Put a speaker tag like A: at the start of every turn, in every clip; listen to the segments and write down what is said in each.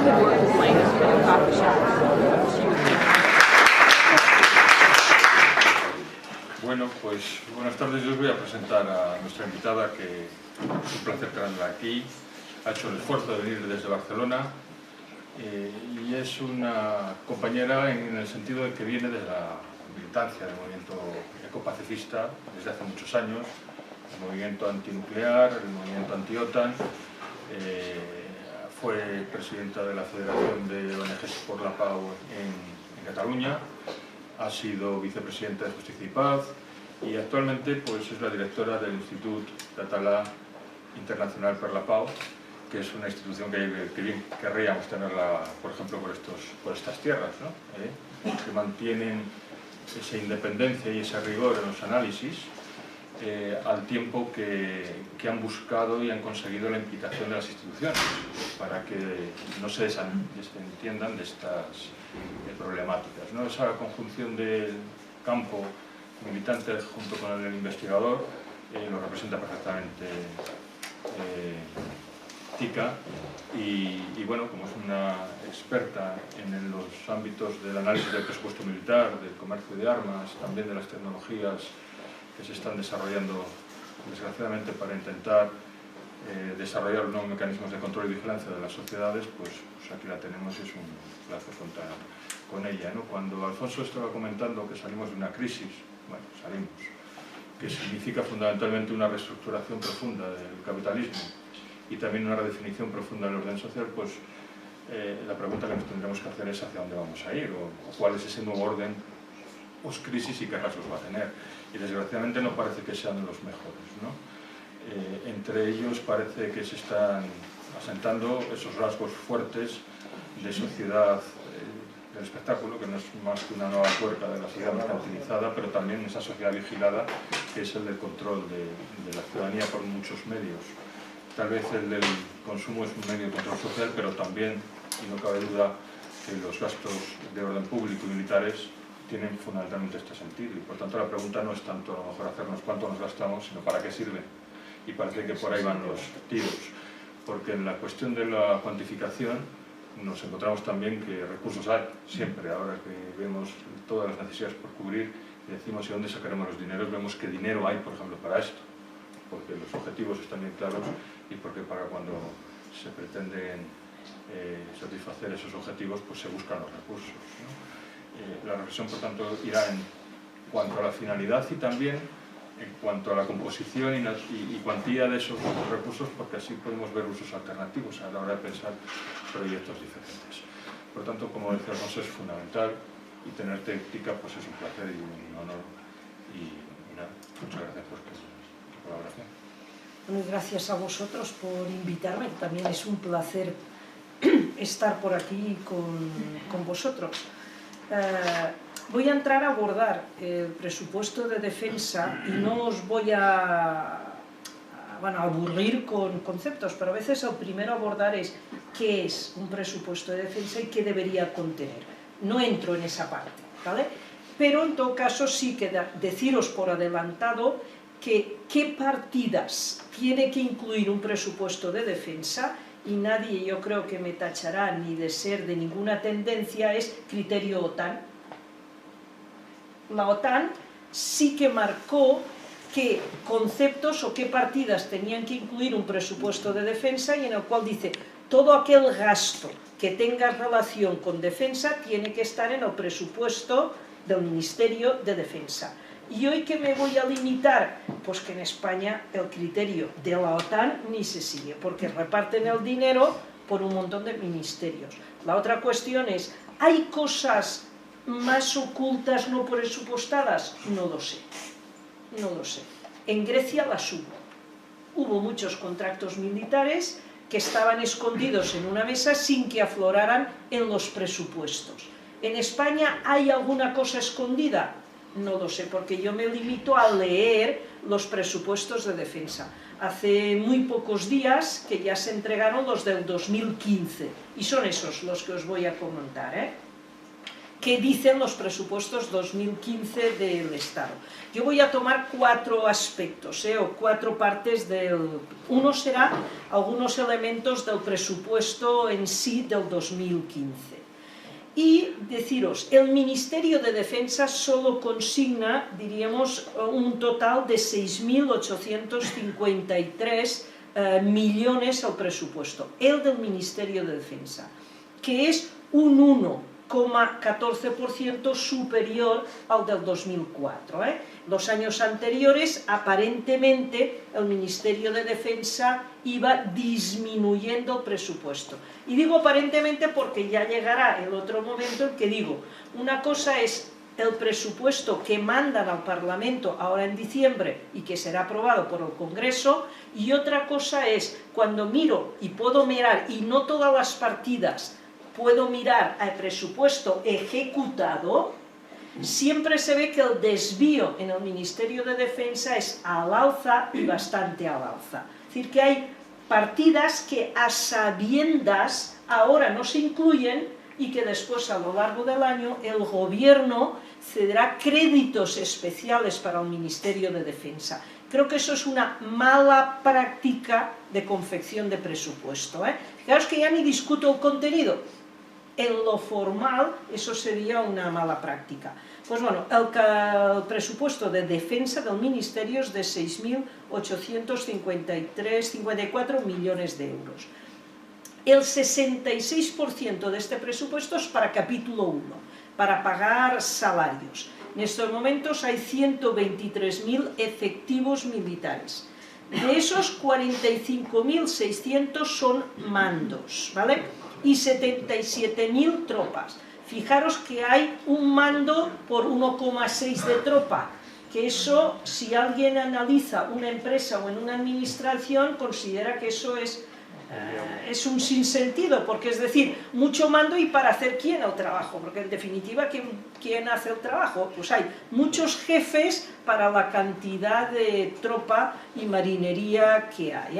A: could work with Mike in a coffee shop. She was there.
B: Bueno, pues buenas tardes. Yo os voy a presentar a nuestra invitada, que es un placer tenerla aquí. Ha hecho el esfuerzo de venir desde Barcelona y es una compañera en el sentido de que viene de la militancia del movimiento ecopacifista desde hace muchos años, el movimiento antinuclear, el movimiento anti-OTAN. Fue presidenta de la Federación de ONGs por la Pau en Cataluña. Ha sido vicepresidenta de Justicia y Paz y actualmente pues, es la directora del Institut Català Internacional per la Pau, que es una institución que bien querríamos tenerla, por ejemplo, por estas tierras, ¿no? Que mantienen esa independencia y ese rigor en los análisis, al tiempo que han buscado y han conseguido la implicación de las instituciones para que no se desentiendan de estas problemáticas, ¿no? Esa conjunción del campo militante junto con el del investigador lo representa perfectamente Tika y bueno, como es una experta en los ámbitos del análisis del presupuesto militar, del comercio de armas, también de las tecnologías que se están desarrollando desgraciadamente para intentar desarrollar nuevos mecanismos de control y vigilancia de las sociedades, pues aquí la tenemos y es un placer contar con ella, ¿no? Cuando Alfonso estaba comentando que salimos de una crisis, bueno, salimos, que significa fundamentalmente una reestructuración profunda del capitalismo y también una redefinición profunda del orden social, pues la pregunta que nos tendremos que hacer es hacia dónde vamos a ir o cuál es ese nuevo orden post-crisis y qué rasgos va a tener. Y desgraciadamente no parece que sean los mejores, ¿no? Entre ellos parece que se están asentando esos rasgos fuertes de sociedad del espectáculo, que no es más que una nueva tuerca de la sociedad mercantilizada, pero también esa sociedad vigilada, que es el del control de la ciudadanía por muchos medios. Tal vez el del consumo es un medio de control social, pero también, y no cabe duda, que los gastos de orden público y militares tienen fundamentalmente este sentido. Y por tanto la pregunta no es tanto a lo mejor hacernos cuánto nos gastamos, sino para qué sirve. Y parece que por ahí van los tiros. Porque en la cuestión de la cuantificación nos encontramos también que recursos hay, siempre. Ahora que vemos todas las necesidades por cubrir y decimos ¿y dónde sacaremos los dineros? Vemos que dinero hay, por ejemplo, para esto. Porque los objetivos están bien claros y porque para cuando se pretenden satisfacer esos objetivos, pues se buscan los recursos, ¿no? La reflexión, por tanto, irá en cuanto a la finalidad y también en cuanto a la composición y cuantía de esos recursos, porque así podemos ver usos alternativos a la hora de pensar proyectos diferentes. Por tanto, como decía Alfonso, es fundamental y tenerte Tika pues es un placer y un honor. Y nada, muchas gracias por tu colaboración.
C: Bueno, gracias a vosotros por invitarme, también es un placer estar por aquí con vosotros. Voy a entrar a abordar el presupuesto de defensa y no os voy a aburrir con conceptos, pero a veces el primero a abordar es qué es un presupuesto de defensa y qué debería contener. No entro en esa parte, ¿vale? Pero en todo caso sí que deciros por adelantado que qué partidas tiene que incluir un presupuesto de defensa, y nadie yo creo que me tachará ni de ser de ninguna tendencia, es criterio OTAN. La OTAN sí que marcó qué conceptos o qué partidas tenían que incluir un presupuesto de defensa y en el cual dice todo aquel gasto que tenga relación con defensa tiene que estar en el presupuesto del Ministerio de Defensa. ¿Y hoy qué me voy a limitar? Pues que en España el criterio de la OTAN ni se sigue, porque reparten el dinero por un montón de ministerios. La otra cuestión es, ¿hay cosas más ocultas no presupuestadas? No lo sé, no lo sé. En Grecia las hubo. Hubo muchos contratos militares que estaban escondidos en una mesa sin que afloraran en los presupuestos. ¿En España hay alguna cosa escondida? No lo sé, porque yo me limito a leer los presupuestos de defensa. Hace muy pocos días que ya se entregaron los del 2015, y son esos los que os voy a comentar, que dicen los presupuestos 2015 del Estado. Yo voy a tomar 4 aspectos, o 4 partes del... Uno será algunos elementos del presupuesto en sí del 2015. Y deciros, el Ministerio de Defensa solo consigna, diríamos, un total de 6.853 millones al presupuesto, el del Ministerio de Defensa, que es un 1,14% superior al del 2004. Los años anteriores, aparentemente, el Ministerio de Defensa iba disminuyendo el presupuesto. Y digo aparentemente porque ya llegará el otro momento en que digo, una cosa es el presupuesto que mandan al Parlamento ahora en diciembre y que será aprobado por el Congreso, y otra cosa es cuando miro y puedo mirar, y no todas las partidas, puedo mirar al presupuesto ejecutado, siempre se ve que el desvío en el Ministerio de Defensa es al alza y bastante al alza. Es decir, que hay partidas que a sabiendas ahora no se incluyen y que después a lo largo del año el gobierno cederá créditos especiales para el Ministerio de Defensa. Creo que eso es una mala práctica de confección de presupuesto. Fijaos que ya ni discuto el contenido. En lo formal, eso sería una mala práctica. Pues bueno, el presupuesto de defensa del Ministerio es de 6.854 millones de euros. El 66% de este presupuesto es para capítulo 1, para pagar salarios. En estos momentos hay 123.000 efectivos militares. De esos, 45.600 son mandos, ¿vale? Y 77.000 tropas. Fijaros que hay un mando por 1,6 de tropa, que eso, si alguien analiza una empresa o en una administración, considera que eso es un sinsentido, porque es decir, mucho mando y para hacer quién el trabajo, porque en definitiva, ¿quién hace el trabajo? Pues hay muchos jefes para la cantidad de tropa y marinería que hay.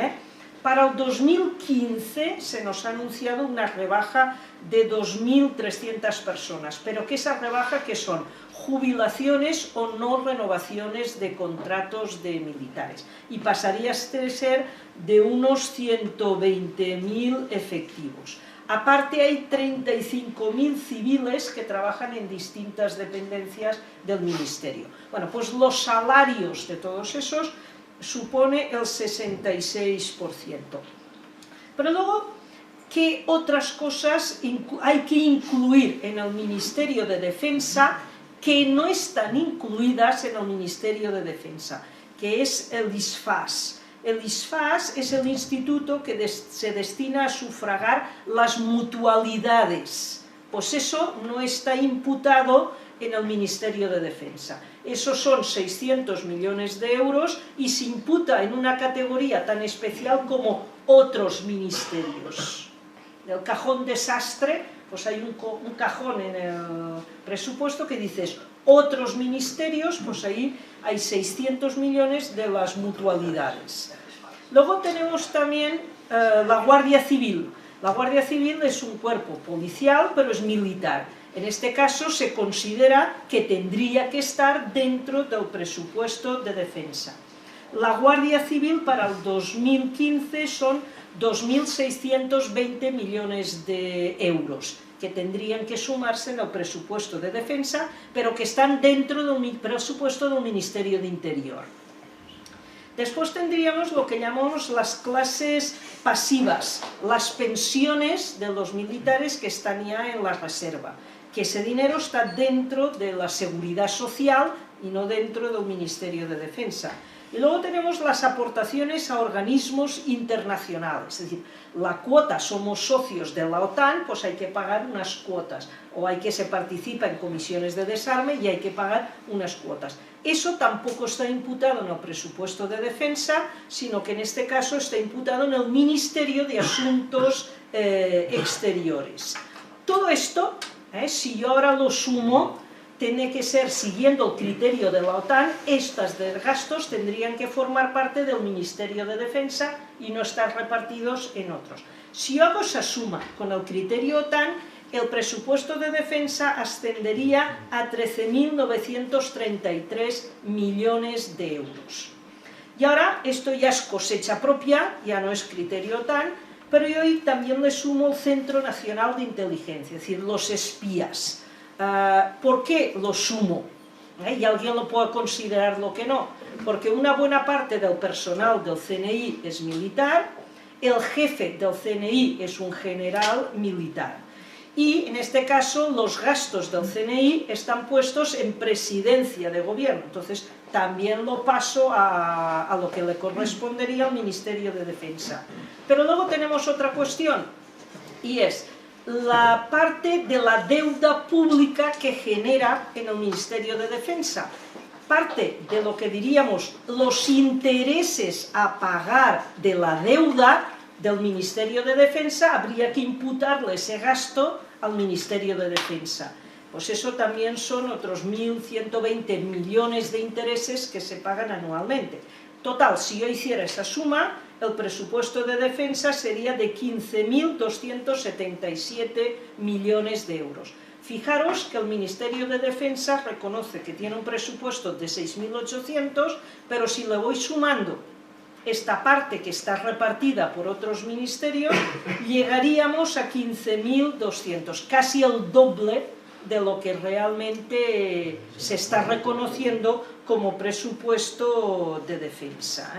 C: Para el 2015 se nos ha anunciado una rebaja de 2.300 personas, pero que esa rebaja, ¿qué son? Jubilaciones o no renovaciones de contratos de militares, y pasaría a ser de unos 120.000 efectivos. Aparte hay 35.000 civiles que trabajan en distintas dependencias del Ministerio. Bueno, pues los salarios de todos esos supone el 66%. Pero luego, ¿qué otras cosas hay que incluir en el Ministerio de Defensa que no están incluidas en el Ministerio de Defensa? Que es el ISFAS. El ISFAS es el instituto que se destina a sufragar las mutualidades. Pues eso no está imputado en el Ministerio de Defensa. Esos son 600 millones de euros y se imputa en una categoría tan especial como otros ministerios. En el cajón desastre, pues hay un cajón en el presupuesto que dices otros ministerios, pues ahí hay 600 millones de las mutualidades. Luego tenemos también la Guardia Civil. La Guardia Civil es un cuerpo policial, pero es militar. En este caso se considera que tendría que estar dentro del presupuesto de defensa. La Guardia Civil para el 2015 son 2.620 millones de euros, que tendrían que sumarse en el presupuesto de defensa, pero que están dentro del presupuesto del Ministerio de Interior. Después tendríamos lo que llamamos las clases pasivas, las pensiones de los militares que están ya en la reserva, que ese dinero está dentro de la seguridad social y no dentro del Ministerio de Defensa. Y luego tenemos las aportaciones a organismos internacionales, es decir, la cuota, somos socios de la OTAN, pues hay que pagar unas cuotas, o hay que se participa en comisiones de desarme y hay que pagar unas cuotas. Eso tampoco está imputado en el presupuesto de defensa, sino que en este caso está imputado en el Ministerio de Asuntos Exteriores. Todo esto, si yo ahora lo sumo, tiene que ser siguiendo el criterio de la OTAN. Estos gastos tendrían que formar parte del Ministerio de Defensa y no estar repartidos en otros. Si yo hago esa suma con el criterio OTAN, el presupuesto de defensa ascendería a 13.933 millones de euros. Y ahora esto ya es cosecha propia, ya no es criterio tal, pero yo hoy también le sumo el Centro Nacional de Inteligencia, es decir, los espías. ¿Por qué lo sumo? Y alguien lo puede considerar lo que no, porque una buena parte del personal del CNI es militar, el jefe del CNI es un general militar. Y en este caso los gastos del CNI están puestos en presidencia de gobierno, entonces también lo paso a lo que le correspondería al Ministerio de Defensa. Pero luego tenemos otra cuestión, y es la parte de la deuda pública que genera en el Ministerio de Defensa. Parte de lo que diríamos los intereses a pagar de la deuda del Ministerio de Defensa, habría que imputarle ese gasto al Ministerio de Defensa. Pues eso también son otros 1.120 millones de intereses que se pagan anualmente. Total, si yo hiciera esa suma, el presupuesto de defensa sería de 15.277 millones de euros. Fijaros que el Ministerio de Defensa reconoce que tiene un presupuesto de 6.800, pero si le voy sumando esta parte que está repartida por otros ministerios, llegaríamos a 15.200, casi el doble de lo que realmente se está reconociendo como presupuesto de defensa,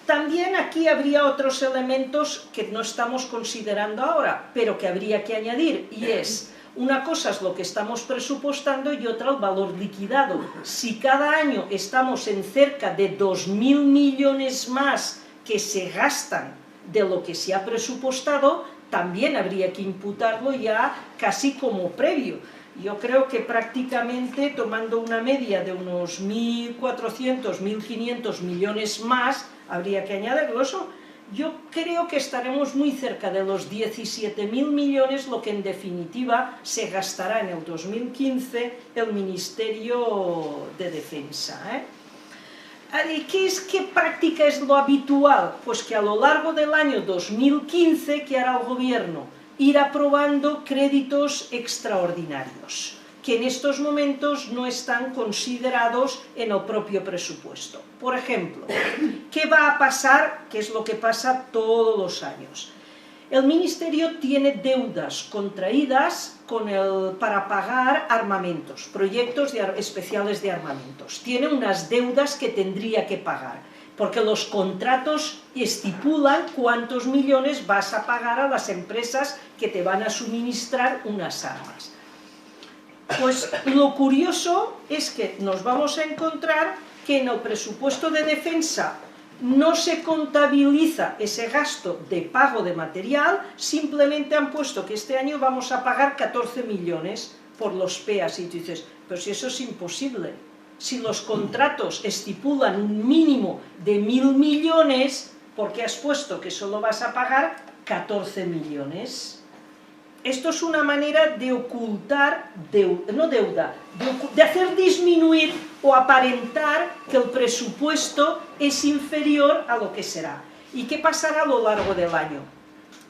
C: También aquí habría otros elementos que no estamos considerando ahora, pero que habría que añadir, y es, una cosa es lo que estamos presupuestando y otra el valor liquidado. Si cada año estamos en cerca de 2.000 millones más que se gastan de lo que se ha presupuestado, también habría que imputarlo ya casi como previo. Yo creo que prácticamente, tomando una media de unos 1.400, 1.500 millones más, habría que añadirlo. Eso, yo creo que estaremos muy cerca de los 17.000 millones, lo que en definitiva se gastará en el 2015 el Ministerio de Defensa. ¿Qué práctica es lo habitual? Pues que a lo largo del año 2015, ¿qué hará el gobierno? Ir aprobando créditos extraordinarios, que en estos momentos no están considerados en el propio presupuesto. Por ejemplo, ¿qué va a pasar? ¿Qué es lo que pasa todos los años? El Ministerio tiene deudas contraídas para pagar armamentos, proyectos especiales de armamentos. Tiene unas deudas que tendría que pagar, porque los contratos estipulan cuántos millones vas a pagar a las empresas que te van a suministrar unas armas. Pues lo curioso es que nos vamos a encontrar que en el presupuesto de defensa no se contabiliza ese gasto de pago de material, simplemente han puesto que este año vamos a pagar 14 millones por los PEAs, y tú dices, pero si eso es imposible. Si los contratos estipulan un mínimo de 1.000 millones, ¿por qué has puesto que solo vas a pagar 14 millones? Esto es una manera de ocultar, de hacer disminuir o aparentar que el presupuesto es inferior a lo que será. ¿Y qué pasará a lo largo del año?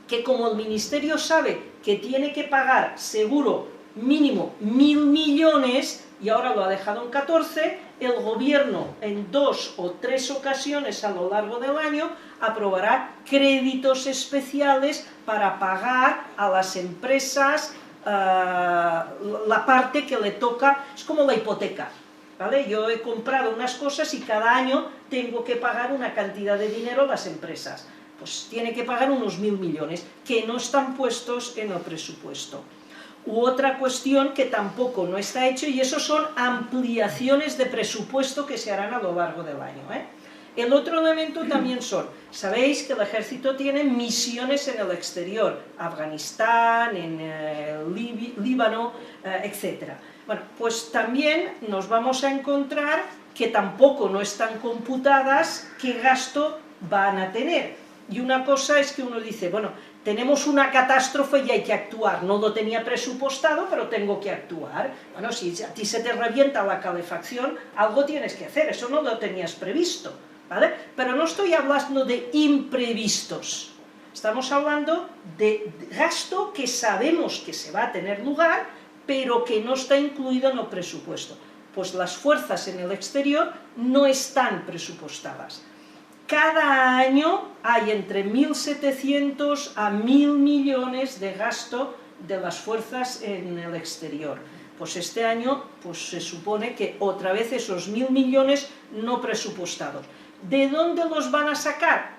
C: Que como el Ministerio sabe que tiene que pagar seguro mínimo 1.000 millones, y ahora lo ha dejado en 14, el gobierno en 2 o 3 ocasiones a lo largo del año aprobará créditos especiales para pagar a las empresas la parte que le toca. Es como la hipoteca, ¿vale? Yo he comprado unas cosas y cada año tengo que pagar una cantidad de dinero a las empresas. Pues tiene que pagar unos 1.000 millones que no están puestos en el presupuesto. U otra cuestión que tampoco no está hecho, y eso son ampliaciones de presupuesto que se harán a lo largo del año. El otro elemento también son, sabéis que el ejército tiene misiones en el exterior, Afganistán, en Líbano, etc. Bueno, pues también nos vamos a encontrar que tampoco no están computadas qué gasto van a tener. Y una cosa es que uno dice, bueno, tenemos una catástrofe y hay que actuar, no lo tenía presupuestado, pero tengo que actuar. Bueno, si a ti se te revienta la calefacción, algo tienes que hacer, eso no lo tenías previsto, ¿vale? Pero no estoy hablando de imprevistos, Estamos hablando de gasto que sabemos que se va a tener lugar, pero que no está incluido en el presupuesto. Pues las fuerzas en el exterior no están presupuestadas. Cada año hay entre 1.700 a 1.000 millones de gasto de las fuerzas en el exterior. Pues este año pues se supone que otra vez esos 1.000 millones no presupuestados. ¿De dónde los van a sacar?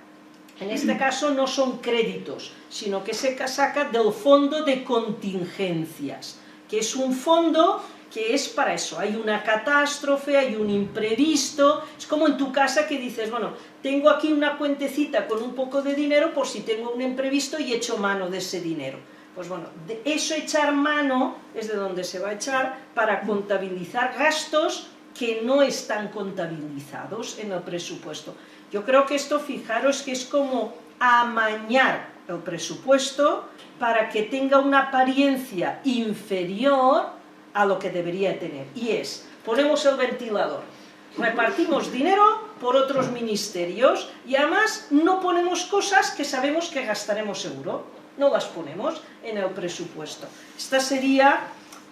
C: En este caso no son créditos, sino que se saca del fondo de contingencias, que es un fondo que es para eso. Hay una catástrofe, hay un imprevisto, es como en tu casa que dices, bueno, tengo aquí una cuentecita con un poco de dinero por si tengo un imprevisto y echo mano de ese dinero. Pues bueno, de eso echar mano es de donde se va a echar para contabilizar gastos que no están contabilizados en el presupuesto. Yo creo que esto, fijaros que es como amañar el presupuesto para que tenga una apariencia inferior a lo que debería tener. Y es, ponemos el ventilador, repartimos dinero por otros ministerios y además no ponemos cosas que sabemos que gastaremos seguro, no las ponemos en el presupuesto. Esta sería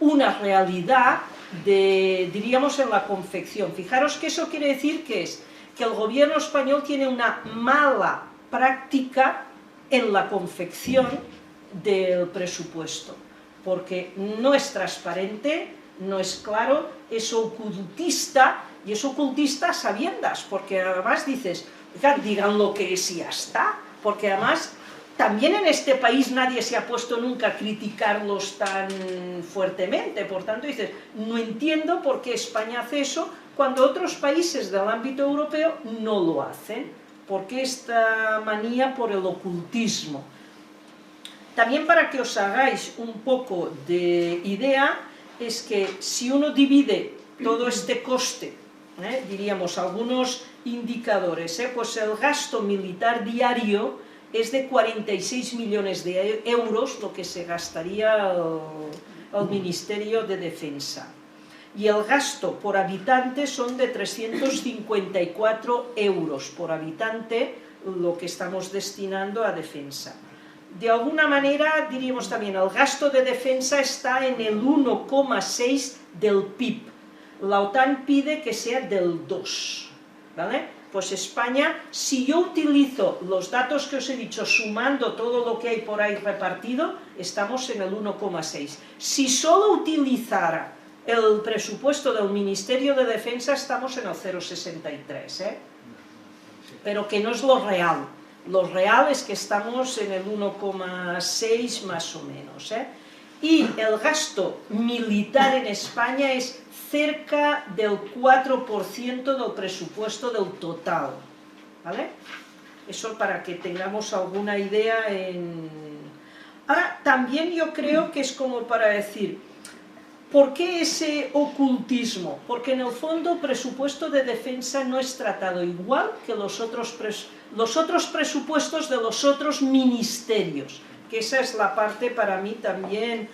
C: una realidad diríamos, en la confección. Fijaros que eso quiere decir que es que el gobierno español tiene una mala práctica en la confección del presupuesto, porque no es transparente, no es claro, es ocultista, y es ocultista a sabiendas, porque además dices, digan lo que es y ya está, porque además también en este país nadie se ha puesto nunca a criticarlos tan fuertemente, por tanto dices, no entiendo por qué España hace eso, cuando otros países del ámbito europeo no lo hacen. ¿Por qué esta manía por el ocultismo? También para que os hagáis un poco de idea, es que si uno divide todo este coste, diríamos algunos indicadores, pues el gasto militar diario es de 46 millones de euros, lo que se gastaría el Ministerio de Defensa. Y el gasto por habitante son de 354 euros por habitante, lo que estamos destinando a defensa. De alguna manera, diríamos también, el gasto de defensa está en el 1,6 del PIB. La OTAN pide que sea del 2, ¿vale? Pues España, si yo utilizo los datos que os he dicho, sumando todo lo que hay por ahí repartido, estamos en el 1,6. Si solo utilizara el presupuesto del Ministerio de Defensa, estamos en el 0,63, pero que no es lo real. Lo real es que estamos en el 1,6 más o menos. Y el gasto militar en España es cerca del 4% del presupuesto del total, ¿vale? Eso para que tengamos alguna idea. Ahora, también yo creo que es como para decir, ¿por qué ese ocultismo? Porque en el fondo el presupuesto de defensa no es tratado igual que los otros presupuestos de los otros ministerios, que esa es la parte para mí también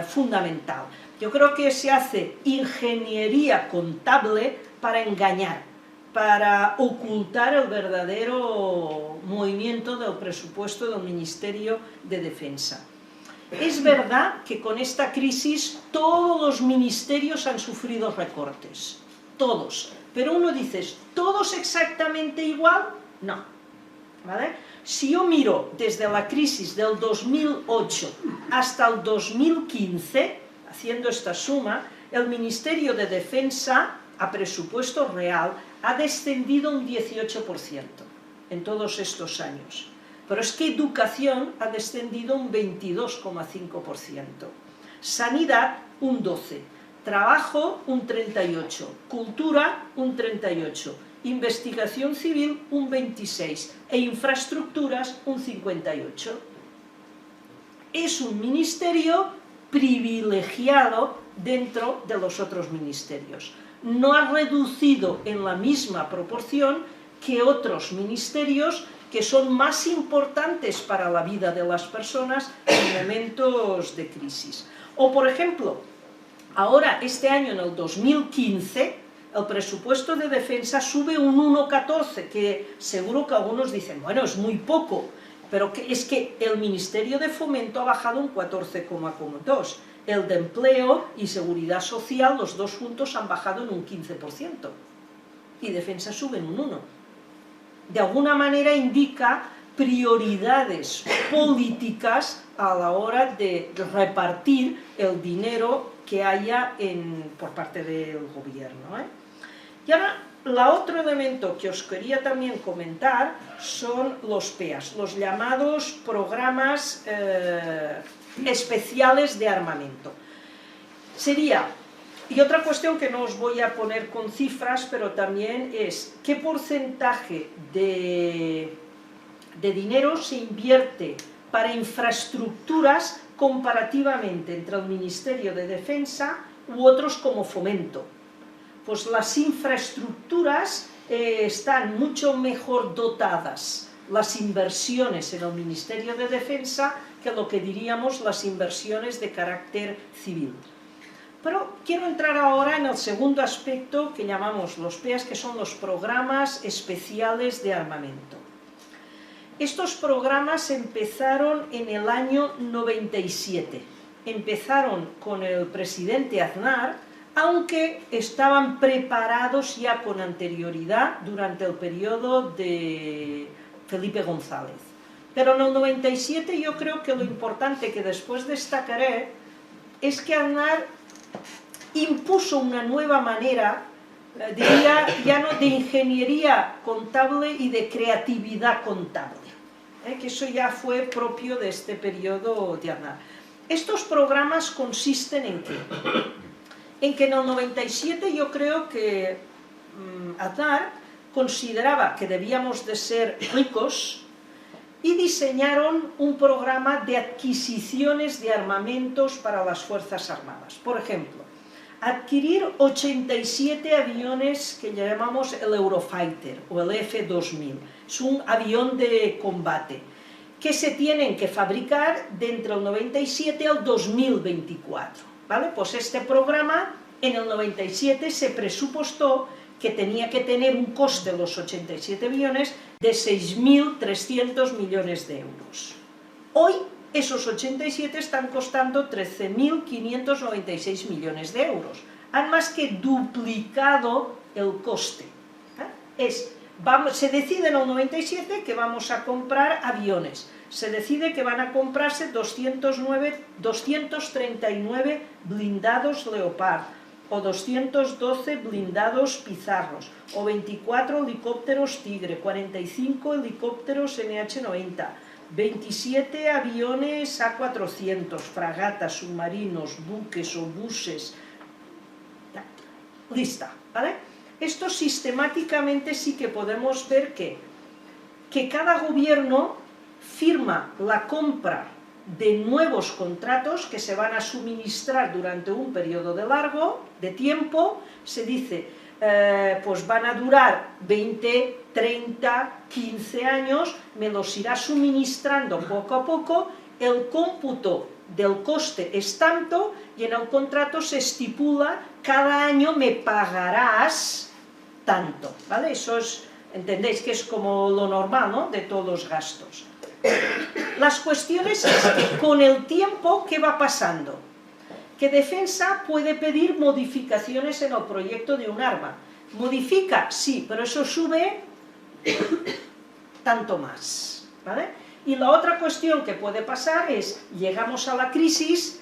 C: fundamental. Yo creo que se hace ingeniería contable para engañar, para ocultar el verdadero movimiento del presupuesto del Ministerio de Defensa. Es verdad que con esta crisis todos los ministerios han sufrido recortes, todos, pero uno dice, ¿todos exactamente igual? No, ¿vale? Si yo miro desde la crisis del 2008 hasta el 2015, haciendo esta suma, el Ministerio de Defensa, a presupuesto real, ha descendido un 18% en todos estos años. Pero es que educación ha descendido un 22,5%, sanidad un 12%, trabajo un 38%, cultura un 38%, investigación civil un 26% e infraestructuras un 58%. Es un ministerio privilegiado dentro de los otros ministerios. No ha reducido en la misma proporción que otros ministerios que son más importantes para la vida de las personas en momentos de crisis. O, por ejemplo, ahora, este año, en el 2015, el presupuesto de defensa sube un 1,14, que seguro que algunos dicen, bueno, es muy poco. pero es que el Ministerio de Fomento ha bajado un 14,2%, el de Empleo y Seguridad Social, los dos juntos han bajado en un 15%, y Defensa sube en un 1%. De alguna manera indica prioridades políticas a la hora de repartir el dinero que haya por parte del gobierno, ¿eh? Y ahora, el otro elemento que os quería también comentar son los PEAs, los llamados programas especiales de armamento. Y otra cuestión que no os voy a poner con cifras, pero también es qué porcentaje de dinero se invierte para infraestructuras comparativamente entre el Ministerio de Defensa u otros como Fomento. Pues las infraestructuras están mucho mejor dotadas, las inversiones en el Ministerio de Defensa, que lo que diríamos las inversiones de carácter civil. Pero quiero entrar ahora en el segundo aspecto que llamamos los PEAs, que son los programas especiales de armamento. Estos programas empezaron en el año 97. Empezaron con el presidente Aznar, aunque estaban preparados ya con anterioridad durante el periodo de Felipe González. Pero en el 97 yo creo que lo importante que después destacaré es que Aznar impuso una nueva manera, diría ya no de ingeniería contable y de creatividad contable, que eso ya fue propio de este periodo de Aznar. Estos programas consisten en qué? En que en el 97 yo creo que Aznar consideraba que debíamos de ser ricos y diseñaron un programa de adquisiciones de armamentos para las Fuerzas Armadas. Por ejemplo, adquirir 87 aviones que llamamos el Eurofighter o el F-2000. Es un avión de combate que se tienen que fabricar de entre el 97 al 2024. ¿Vale? Pues este programa en el 97 se presupuestó que tenía que tener un coste de los 87 aviones de 6.300 millones de euros. Hoy esos 87 están costando 13.596 millones de euros. Han más que duplicado el coste. Se decide en el 97 que vamos a comprar aviones. Se decide que van a comprarse 239 blindados Leopard, o 212 blindados Pizarros, o 24 helicópteros Tigre, 45 helicópteros NH-90, 27 aviones A400, fragatas, submarinos, buques, obuses. Lista, ¿vale? Esto sistemáticamente sí que podemos ver que cada gobierno firma la compra de nuevos contratos que se van a suministrar durante un periodo largo de tiempo. Se dice, pues van a durar 20, 30, 15 años, me los irá suministrando poco a poco, el cómputo del coste es tanto y en el contrato se estipula cada año me pagarás tanto, ¿vale? Eso es, entendéis que es como lo normal, ¿no?, de todos los gastos. Las cuestiones es que con el tiempo, ¿qué va pasando? Que Defensa puede pedir modificaciones en el proyecto de un arma. ¿Modifica? Sí, pero eso sube tanto más, ¿vale? Y la otra cuestión que puede pasar es, llegamos a la crisis,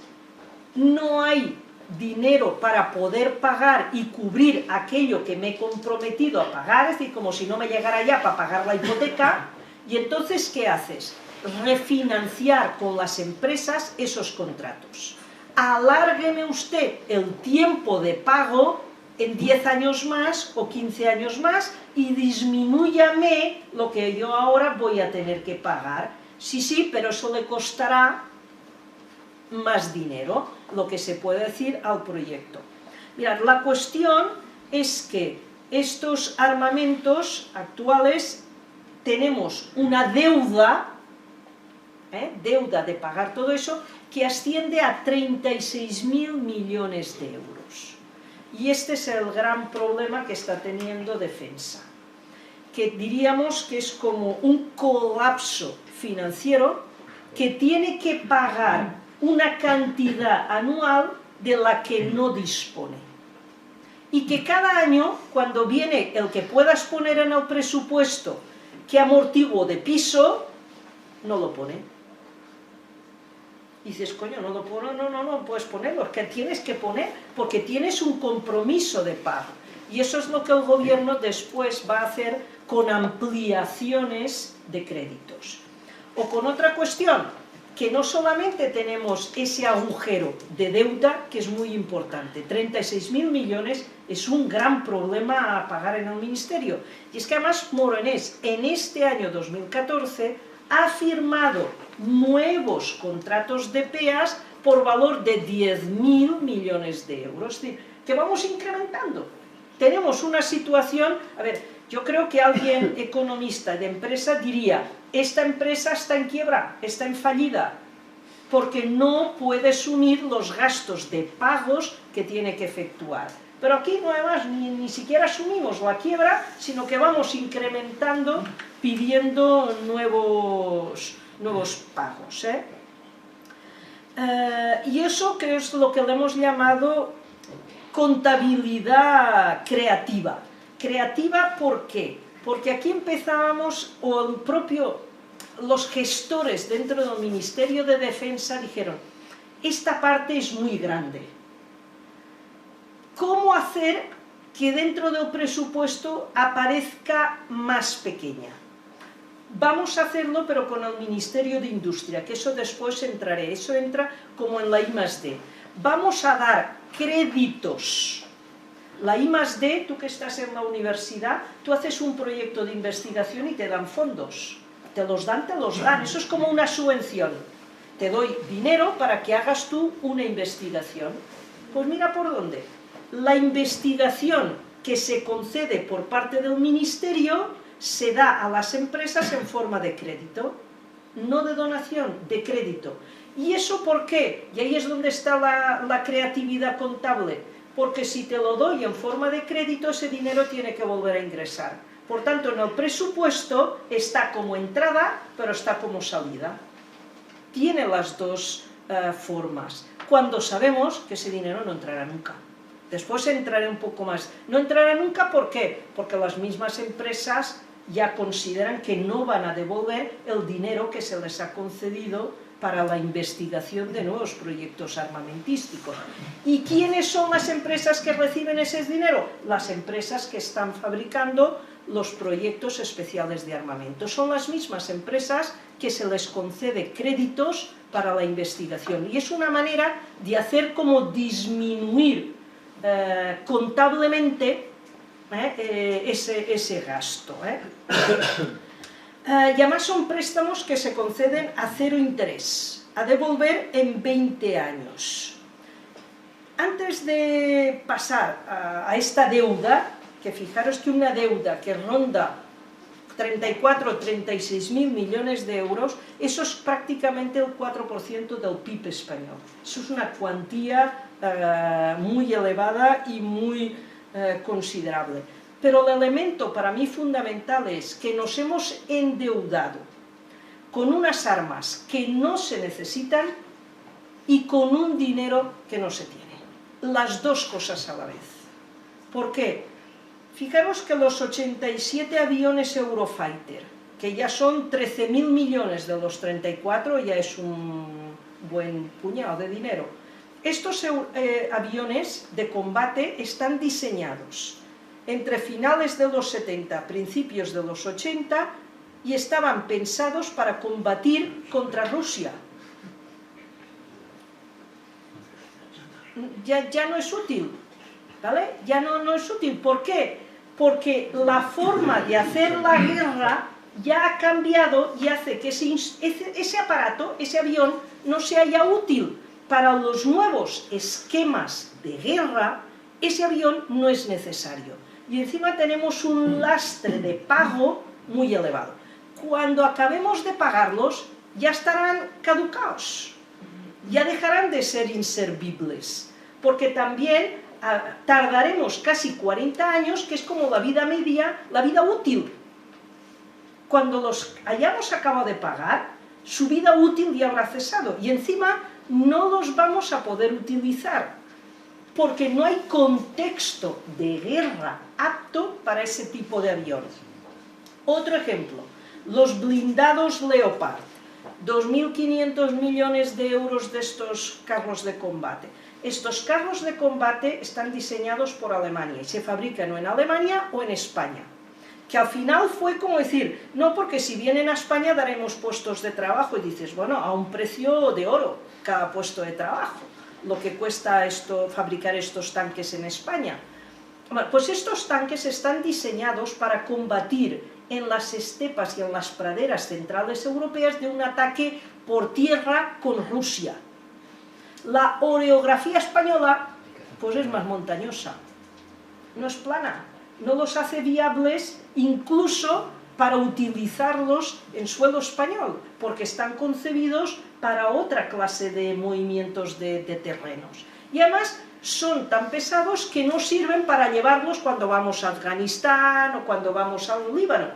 C: no hay dinero para poder pagar y cubrir aquello que me he comprometido a pagar, es decir, como si no me llegara ya para pagar la hipoteca. Y entonces, ¿qué haces? Refinanciar con las empresas esos contratos. Alárgueme usted el tiempo de pago en 10 años más o 15 años más y disminúyame lo que yo ahora voy a tener que pagar. Sí, pero eso le costará más dinero, lo que se puede decir al proyecto. Mirad, la cuestión es que estos armamentos actuales tenemos una deuda de pagar todo eso, que asciende a 36.000 millones de euros. Y este es el gran problema que está teniendo Defensa. que diríamos que es como un colapso financiero, que tiene que pagar una cantidad anual de la que no dispone. Y que cada año, cuando viene el que puedas poner en el presupuesto que amortiguo de piso, no lo pone. Y dices, coño, no lo pongo, no puedes ponerlo, es que tienes que poner, porque tienes un compromiso de pago. Y eso es lo que el gobierno después va a hacer con ampliaciones de créditos. O con otra cuestión, que no solamente tenemos ese agujero de deuda, que es muy importante, 36.000 millones es un gran problema a pagar en el Ministerio. Y es que además Morenés, en este año 2014, ha firmado nuevos contratos de PEAs por valor de 10.000 millones de euros. Es decir, que vamos incrementando. Tenemos una situación, a ver, yo creo que alguien economista de empresa diría, esta empresa está en quiebra, está en fallida, porque no puede asumir los gastos de pagos que tiene que efectuar. Pero aquí no además ni siquiera asumimos la quiebra, sino que vamos incrementando, pidiendo nuevos pagos. Y eso que es lo que le hemos llamado contabilidad creativa. Creativa, ¿por qué? Porque aquí empezábamos, los gestores dentro del Ministerio de Defensa dijeron, esta parte es muy grande. ¿Cómo hacer que dentro del presupuesto aparezca más pequeña? Vamos a hacerlo, pero con el Ministerio de Industria, que eso después entraré, eso entra como en la I+D. Vamos a dar créditos. La I+D, tú que estás en la universidad, tú haces un proyecto de investigación y te dan fondos. Te los dan, eso es como una subvención. Te doy dinero para que hagas tú una investigación. Pues mira por dónde. La investigación que se concede por parte del Ministerio se da a las empresas en forma de crédito, no de donación, de crédito. ¿Y eso por qué? Y ahí es donde está la creatividad contable, porque si te lo doy en forma de crédito, ese dinero tiene que volver a ingresar. Por tanto, en el presupuesto está como entrada, pero está como salida. Tiene las dos formas, cuando sabemos que ese dinero no entrará nunca. Después entraré un poco más. No entrará nunca, ¿por qué? Porque las mismas empresas ya consideran que no van a devolver el dinero que se les ha concedido para la investigación de nuevos proyectos armamentísticos. ¿Y quiénes son las empresas que reciben ese dinero? Las empresas que están fabricando los proyectos especiales de armamento. Son las mismas empresas que se les concede créditos para la investigación. Y es una manera de hacer como disminuir contablemente ese gasto. Y además son préstamos que se conceden a cero interés, a devolver en 20 años. Antes de pasar a esta deuda, que fijaros que una deuda que ronda 34 o 36.000 millones de euros, eso es prácticamente el 4% del PIB español. Eso es una cuantía muy elevada y muy considerable. Pero el elemento para mí fundamental es que nos hemos endeudado con unas armas que no se necesitan y con un dinero que no se tiene. Las dos cosas a la vez. ¿Por qué? Fijaros que los 87 aviones Eurofighter, que ya son 13.000 millones de los 34, ya es un buen puñado de dinero. Estos aviones de combate están diseñados entre finales de los 70, principios de los 80, y estaban pensados para combatir contra Rusia. Ya no es útil, ¿vale? Ya no es útil. ¿Por qué? Porque la forma de hacer la guerra ya ha cambiado y hace que ese aparato, ese avión, no sea ya útil. Para los nuevos esquemas de guerra, ese avión no es necesario. Y encima tenemos un lastre de pago muy elevado. Cuando acabemos de pagarlos, ya estarán caducados, ya dejarán de ser inservibles, porque también tardaremos casi 40 años, que es como la vida media, la vida útil cuando los hayamos acabado de pagar, su vida útil ya habrá cesado y encima no los vamos a poder utilizar porque no hay contexto de guerra apto para ese tipo de aviones. Otro ejemplo, los blindados Leopard, 2.500 millones de euros de estos carros de combate. Estos carros de combate están diseñados por Alemania y se fabrican o en Alemania o en España. Que al final fue como decir, no, porque si vienen a España daremos puestos de trabajo, y dices, bueno, a un precio de oro cada puesto de trabajo, lo que cuesta fabricar estos tanques en España. Bueno, pues estos tanques están diseñados para combatir en las estepas y en las praderas centrales europeas de un ataque por tierra con Rusia. La orografía española, pues es más montañosa, no es plana. No los hace viables incluso para utilizarlos en suelo español, porque están concebidos para otra clase de movimientos de terrenos. Y además son tan pesados que no sirven para llevarlos cuando vamos a Afganistán o cuando vamos a un Líbano.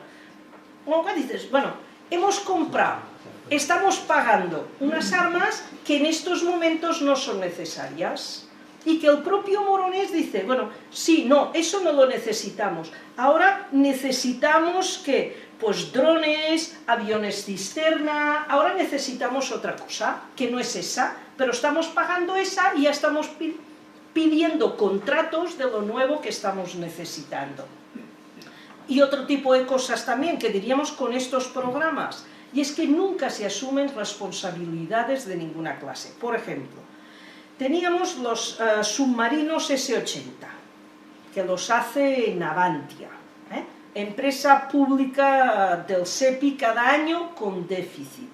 C: ¿Cómo que dices? Bueno, hemos comprado, estamos pagando unas armas que en estos momentos no son necesarias. Y que el propio Moronés dice, bueno, sí, no, eso no lo necesitamos. Ahora necesitamos que, pues drones, aviones cisterna, ahora necesitamos otra cosa, que no es esa, pero estamos pagando esa y ya estamos pidiendo contratos de lo nuevo que estamos necesitando. Y otro tipo de cosas también que diríamos con estos programas, y es que nunca se asumen responsabilidades de ninguna clase. Por ejemplo, teníamos los submarinos S-80, que los hace Navantia, empresa pública del SEPI cada año con déficit,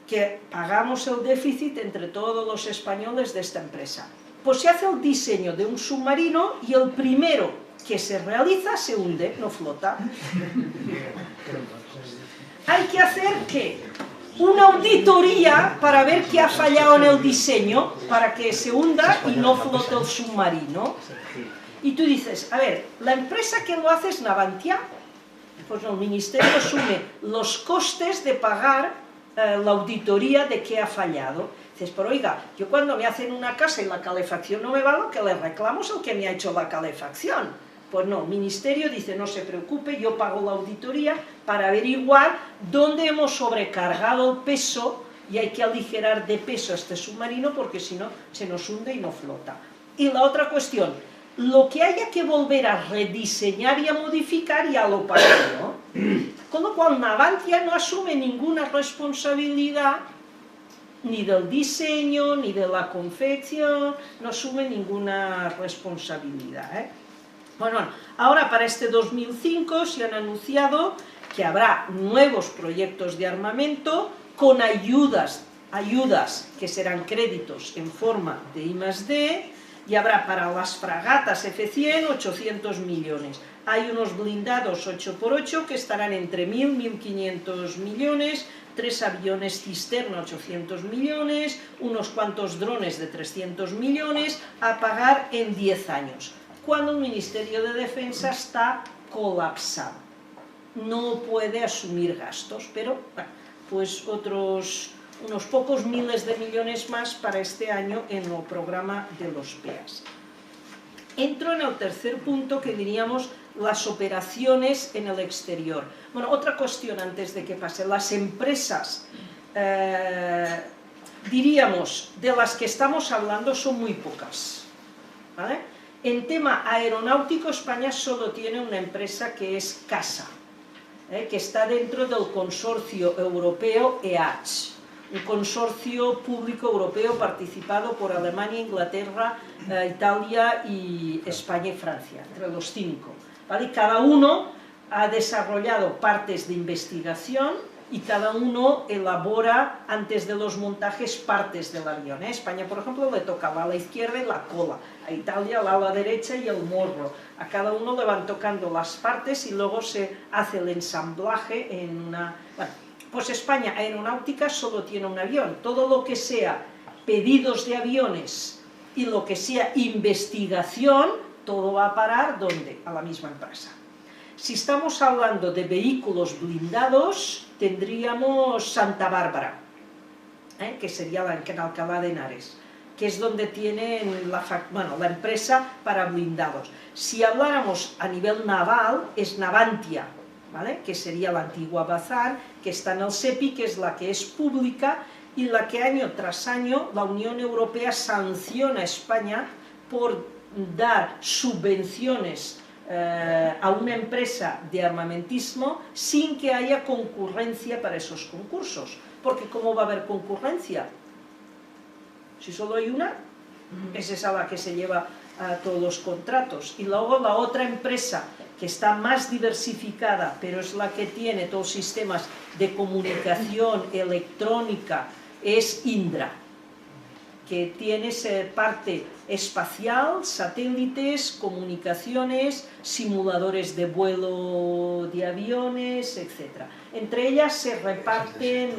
C: que pagamos el déficit entre todos los españoles de esta empresa. Pues se hace el diseño de un submarino y el primero que se realiza se hunde, no flota. Hay que hacer, ¿qué? Una auditoría para ver qué ha fallado en el diseño para que se hunda y no flote el submarino. Y tú dices, a ver, ¿la empresa que lo hace es Navantia? Pues no, el Ministerio asume los costes de pagar la auditoría de qué ha fallado. Dices, pero oiga, yo cuando me hacen una casa y la calefacción no me va, lo que le reclamo es el que me ha hecho la calefacción. Pues no, el Ministerio dice, no se preocupe, yo pago la auditoría para averiguar dónde hemos sobrecargado el peso y hay que aligerar de peso a este submarino porque si no se nos hunde y no flota. Y la otra cuestión, lo que haya que volver a rediseñar y a modificar ya lo pagó, ¿no? Con lo cual Navantia no asume ninguna responsabilidad ni del diseño, ni de la confección, no asume ninguna responsabilidad, Bueno, ahora para este 2005 se han anunciado que habrá nuevos proyectos de armamento con ayudas que serán créditos en forma de I+D, y habrá para las fragatas F-100 800 millones. Hay unos blindados 8x8 que estarán entre 1.000 y 1.500 millones, 3 aviones cisterna 800 millones, unos cuantos drones de 300 millones, a pagar en 10 años. Cuando el Ministerio de Defensa está colapsado. No puede asumir gastos, pero bueno, pues unos pocos miles de millones más para este año en el programa de los PEAs. Entro en el tercer punto que diríamos las operaciones en el exterior. Bueno, otra cuestión antes de que pase. Las empresas, diríamos, de las que estamos hablando son muy pocas, ¿vale? En tema aeronáutico, España solo tiene una empresa que es CASA, que está dentro del consorcio europeo EACH, un consorcio público europeo participado por Alemania, Inglaterra, Italia y España y Francia, entre los 5. ¿Vale? Cada uno ha desarrollado partes de investigación y cada uno elabora antes de los montajes partes del avión. España, por ejemplo, le toca el ala izquierda y la cola, a Italia el ala derecha y el morro. A cada uno le van tocando las partes y luego se hace el ensamblaje en una... Bueno, pues España Aeronáutica solo tiene un avión. Todo lo que sea pedidos de aviones y lo que sea investigación, todo va a parar, ¿dónde? A la misma empresa. Si estamos hablando de vehículos blindados, tendríamos Santa Bárbara, que sería en Alcalá de Henares, que es donde tienen la empresa para blindados. Si habláramos a nivel naval, es Navantia, ¿vale? Que sería la antigua Bazar, que está en el SEPI, que es la que es pública y la que año tras año la Unión Europea sanciona a España por dar subvenciones a una empresa de armamentismo sin que haya concurrencia para esos concursos. Porque ¿cómo va a haber concurrencia? Si solo hay una, es esa la que se lleva a todos los contratos. Y luego la otra empresa que está más diversificada, pero es la que tiene todos los sistemas de comunicación electrónica, es Indra, que tiene parte espacial, satélites, comunicaciones, simuladores de vuelo de aviones, etc. Entre ellas se reparten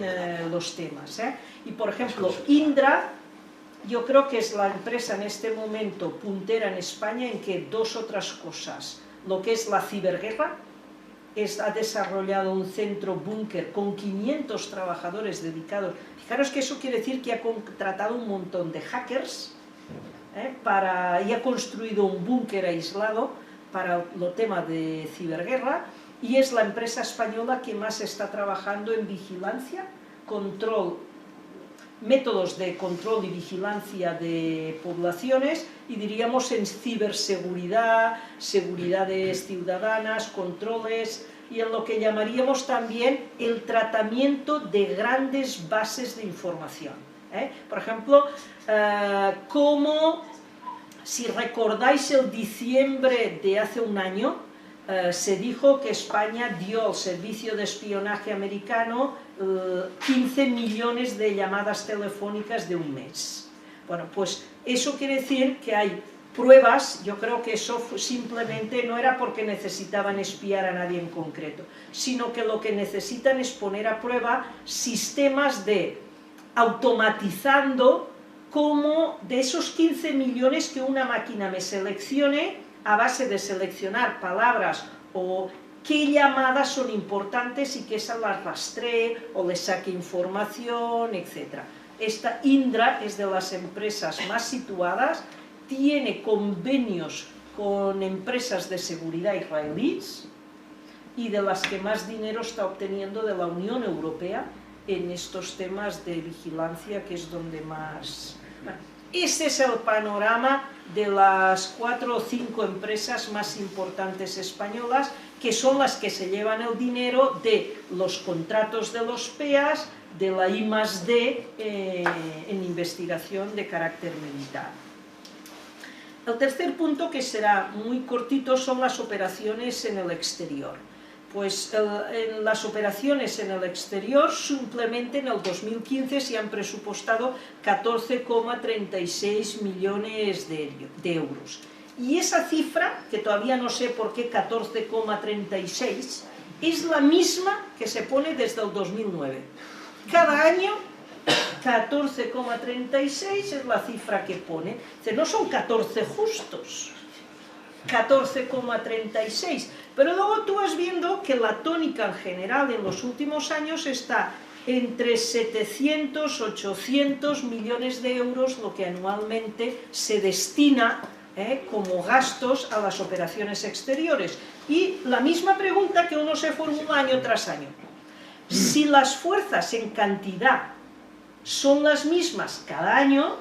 C: los temas. Y por ejemplo, Indra, yo creo que es la empresa en este momento puntera en España en que dos otras cosas. Lo que es la ciberguerra, ha desarrollado un centro búnker con 500 trabajadores dedicados. Fijaros que eso quiere decir que ha contratado un montón de hackers y ha construido un búnker aislado para el tema de ciberguerra, y es la empresa española que más está trabajando en vigilancia, control, métodos de control y vigilancia de poblaciones, y diríamos en ciberseguridad, seguridades ciudadanas, controles, y en lo que llamaríamos también el tratamiento de grandes bases de información. Por ejemplo, como si recordáis el diciembre de hace un año, se dijo que España dio al servicio de espionaje americano 15 millones de llamadas telefónicas de un mes. Bueno, pues eso quiere decir que hay pruebas. Yo creo que eso simplemente no era porque necesitaban espiar a nadie en concreto, sino que lo que necesitan es poner a prueba sistemas de automatizando como de esos 15 millones que una máquina me seleccione a base de seleccionar palabras o qué llamadas son importantes y que esas las rastree o les saque información, etc. Esta Indra es de las empresas más situadas, tiene convenios con empresas de seguridad israelíes y de las que más dinero está obteniendo de la Unión Europea en estos temas de vigilancia, que es donde más... Bueno, ese es el panorama de las 4 o 5 empresas más importantes españolas, que son las que se llevan el dinero de los contratos de los PEAs, de la I+D en investigación de carácter militar. El tercer punto, que será muy cortito, son las operaciones en el exterior. Pues en las operaciones en el exterior, simplemente en el 2015 se han presupuestado 14,36 millones de euros. Y esa cifra, que todavía no sé por qué 14,36, es la misma que se pone desde el 2009. Cada año 14,36 es la cifra que pone. No son 14 justos, 14,36. Pero luego tú vas viendo que la tónica en general en los últimos años está entre 700, 800 millones de euros, lo que anualmente se destina como gastos a las operaciones exteriores. Y la misma pregunta que uno se formula año tras año. Si las fuerzas en cantidad son las mismas cada año,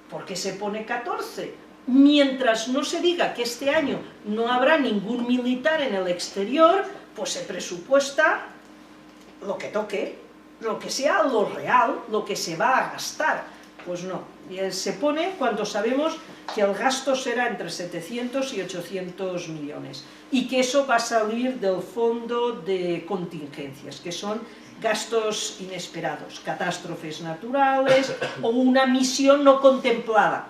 C: ¿por qué se pone 14? Mientras no se diga que este año no habrá ningún militar en el exterior, pues se presupuesta lo que toque, lo que sea lo real, lo que se va a gastar. Pues no, se pone cuando sabemos que el gasto será entre 700 y 800 millones y que eso va a salir del fondo de contingencias, que son gastos inesperados, catástrofes naturales o una misión no contemplada.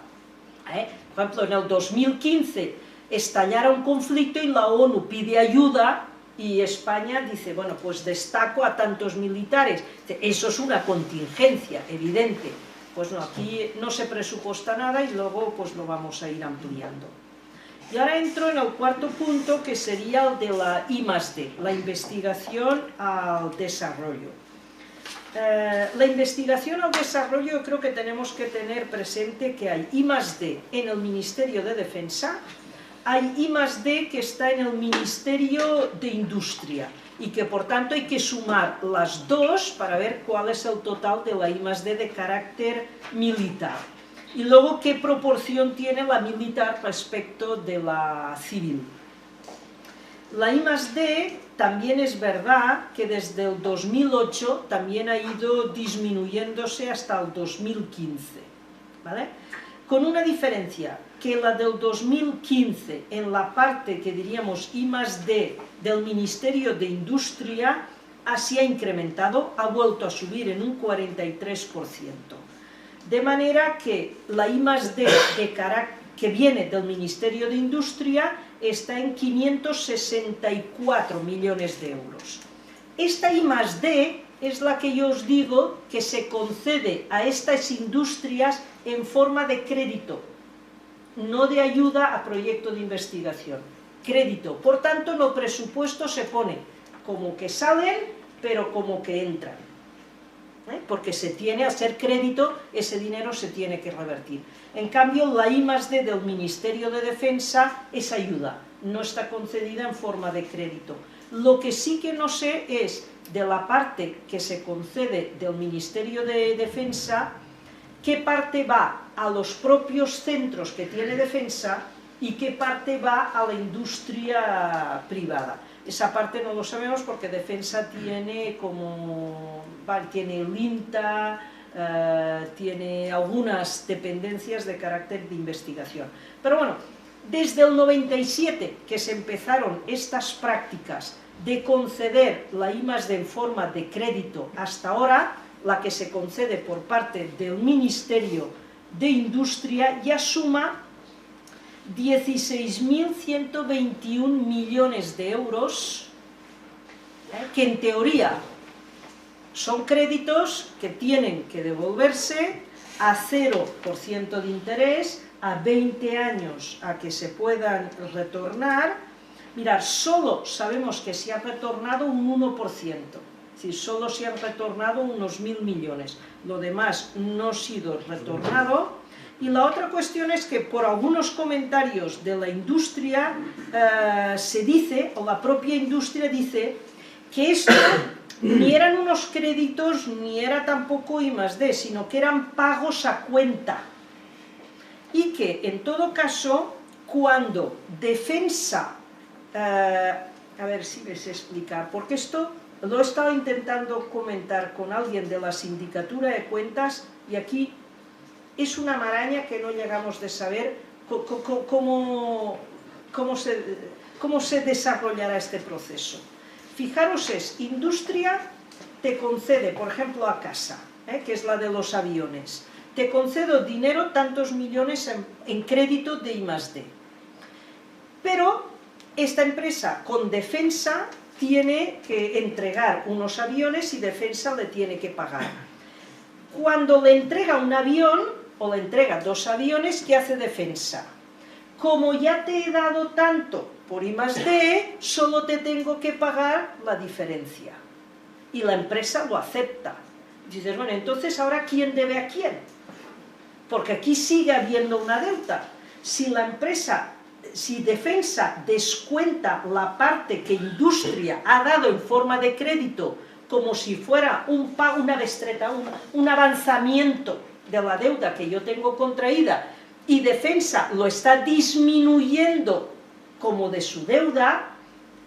C: Por ejemplo, en el 2015 estallara un conflicto y la ONU pide ayuda y España dice, bueno, pues destaco a tantos militares. Eso es una contingencia evidente. Pues no, aquí no se presupuesta nada y luego pues lo vamos a ir ampliando. Y ahora entro en el cuarto punto, que sería el de la I+D, la investigación al desarrollo. La investigación al desarrollo, yo creo que tenemos que tener presente que hay I+D en el Ministerio de Defensa, hay I+D que está en el Ministerio de Industria, y que por tanto hay que sumar las dos para ver cuál es el total de la I+D de carácter militar. Y luego qué proporción tiene la militar respecto de la civil. La I+D también es verdad que desde el 2008 también ha ido disminuyéndose hasta el 2015, ¿vale? Con una diferencia, que la del 2015, en la parte que diríamos I+D del Ministerio de Industria, se ha incrementado, ha vuelto a subir en un 43%. De manera que la I+D que viene del Ministerio de Industria está en 564 millones de euros. Esta I+D es la que yo os digo que se concede a estas industrias en forma de crédito, no de ayuda a proyecto de investigación, crédito. Por tanto, en el presupuesto se pone como que salen, pero como que entran. Porque se tiene, al ser crédito, ese dinero se tiene que revertir. En cambio, la I+D del Ministerio de Defensa es ayuda, no está concedida en forma de crédito. Lo que sí que no sé es, de la parte que se concede del Ministerio de Defensa, qué parte va a los propios centros que tiene Defensa y qué parte va a la industria privada. Esa parte no lo sabemos porque Defensa tiene tiene el INTA, tiene algunas dependencias de carácter de investigación. Pero bueno, desde el 97 que se empezaron estas prácticas de conceder la I+D en forma de crédito hasta ahora, la que se concede por parte del Ministerio de Industria ya suma 16.121 millones de euros, que en teoría son créditos que tienen que devolverse a 0% de interés, a 20 años a que se puedan retornar. Mirad, solo sabemos que se ha retornado un 1%, es decir, solo se han retornado unos 1.000 millones, lo demás no ha sido retornado. Y la otra cuestión es que por algunos comentarios de la industria se dice, o la propia industria dice, que esto ni eran unos créditos ni era tampoco I+D, sino que eran pagos a cuenta. Y que en todo caso, cuando Defensa, a ver si me sé explicar, porque esto lo he estado intentando comentar con alguien de la Sindicatura de Cuentas y aquí es una maraña que no llegamos de saber cómo se desarrollará este proceso. Fijaros, industria te concede, por ejemplo, a Casa, que es la de los aviones, te concedo dinero, tantos millones en crédito de I+D. Pero esta empresa con Defensa tiene que entregar unos aviones y Defensa le tiene que pagar. Cuando le entrega un avión, o le entrega 2 aviones, ¿qué hace Defensa? Como ya te he dado tanto por I+D, solo te tengo que pagar la diferencia. Y la empresa lo acepta. Dices, bueno, entonces ahora ¿quién debe a quién? Porque aquí sigue habiendo una deuda. Si Defensa descuenta la parte que Industria ha dado en forma de crédito, como si fuera un pago, una bestreta, un avanzamiento de la deuda que yo tengo contraída, y Defensa lo está disminuyendo como de su deuda,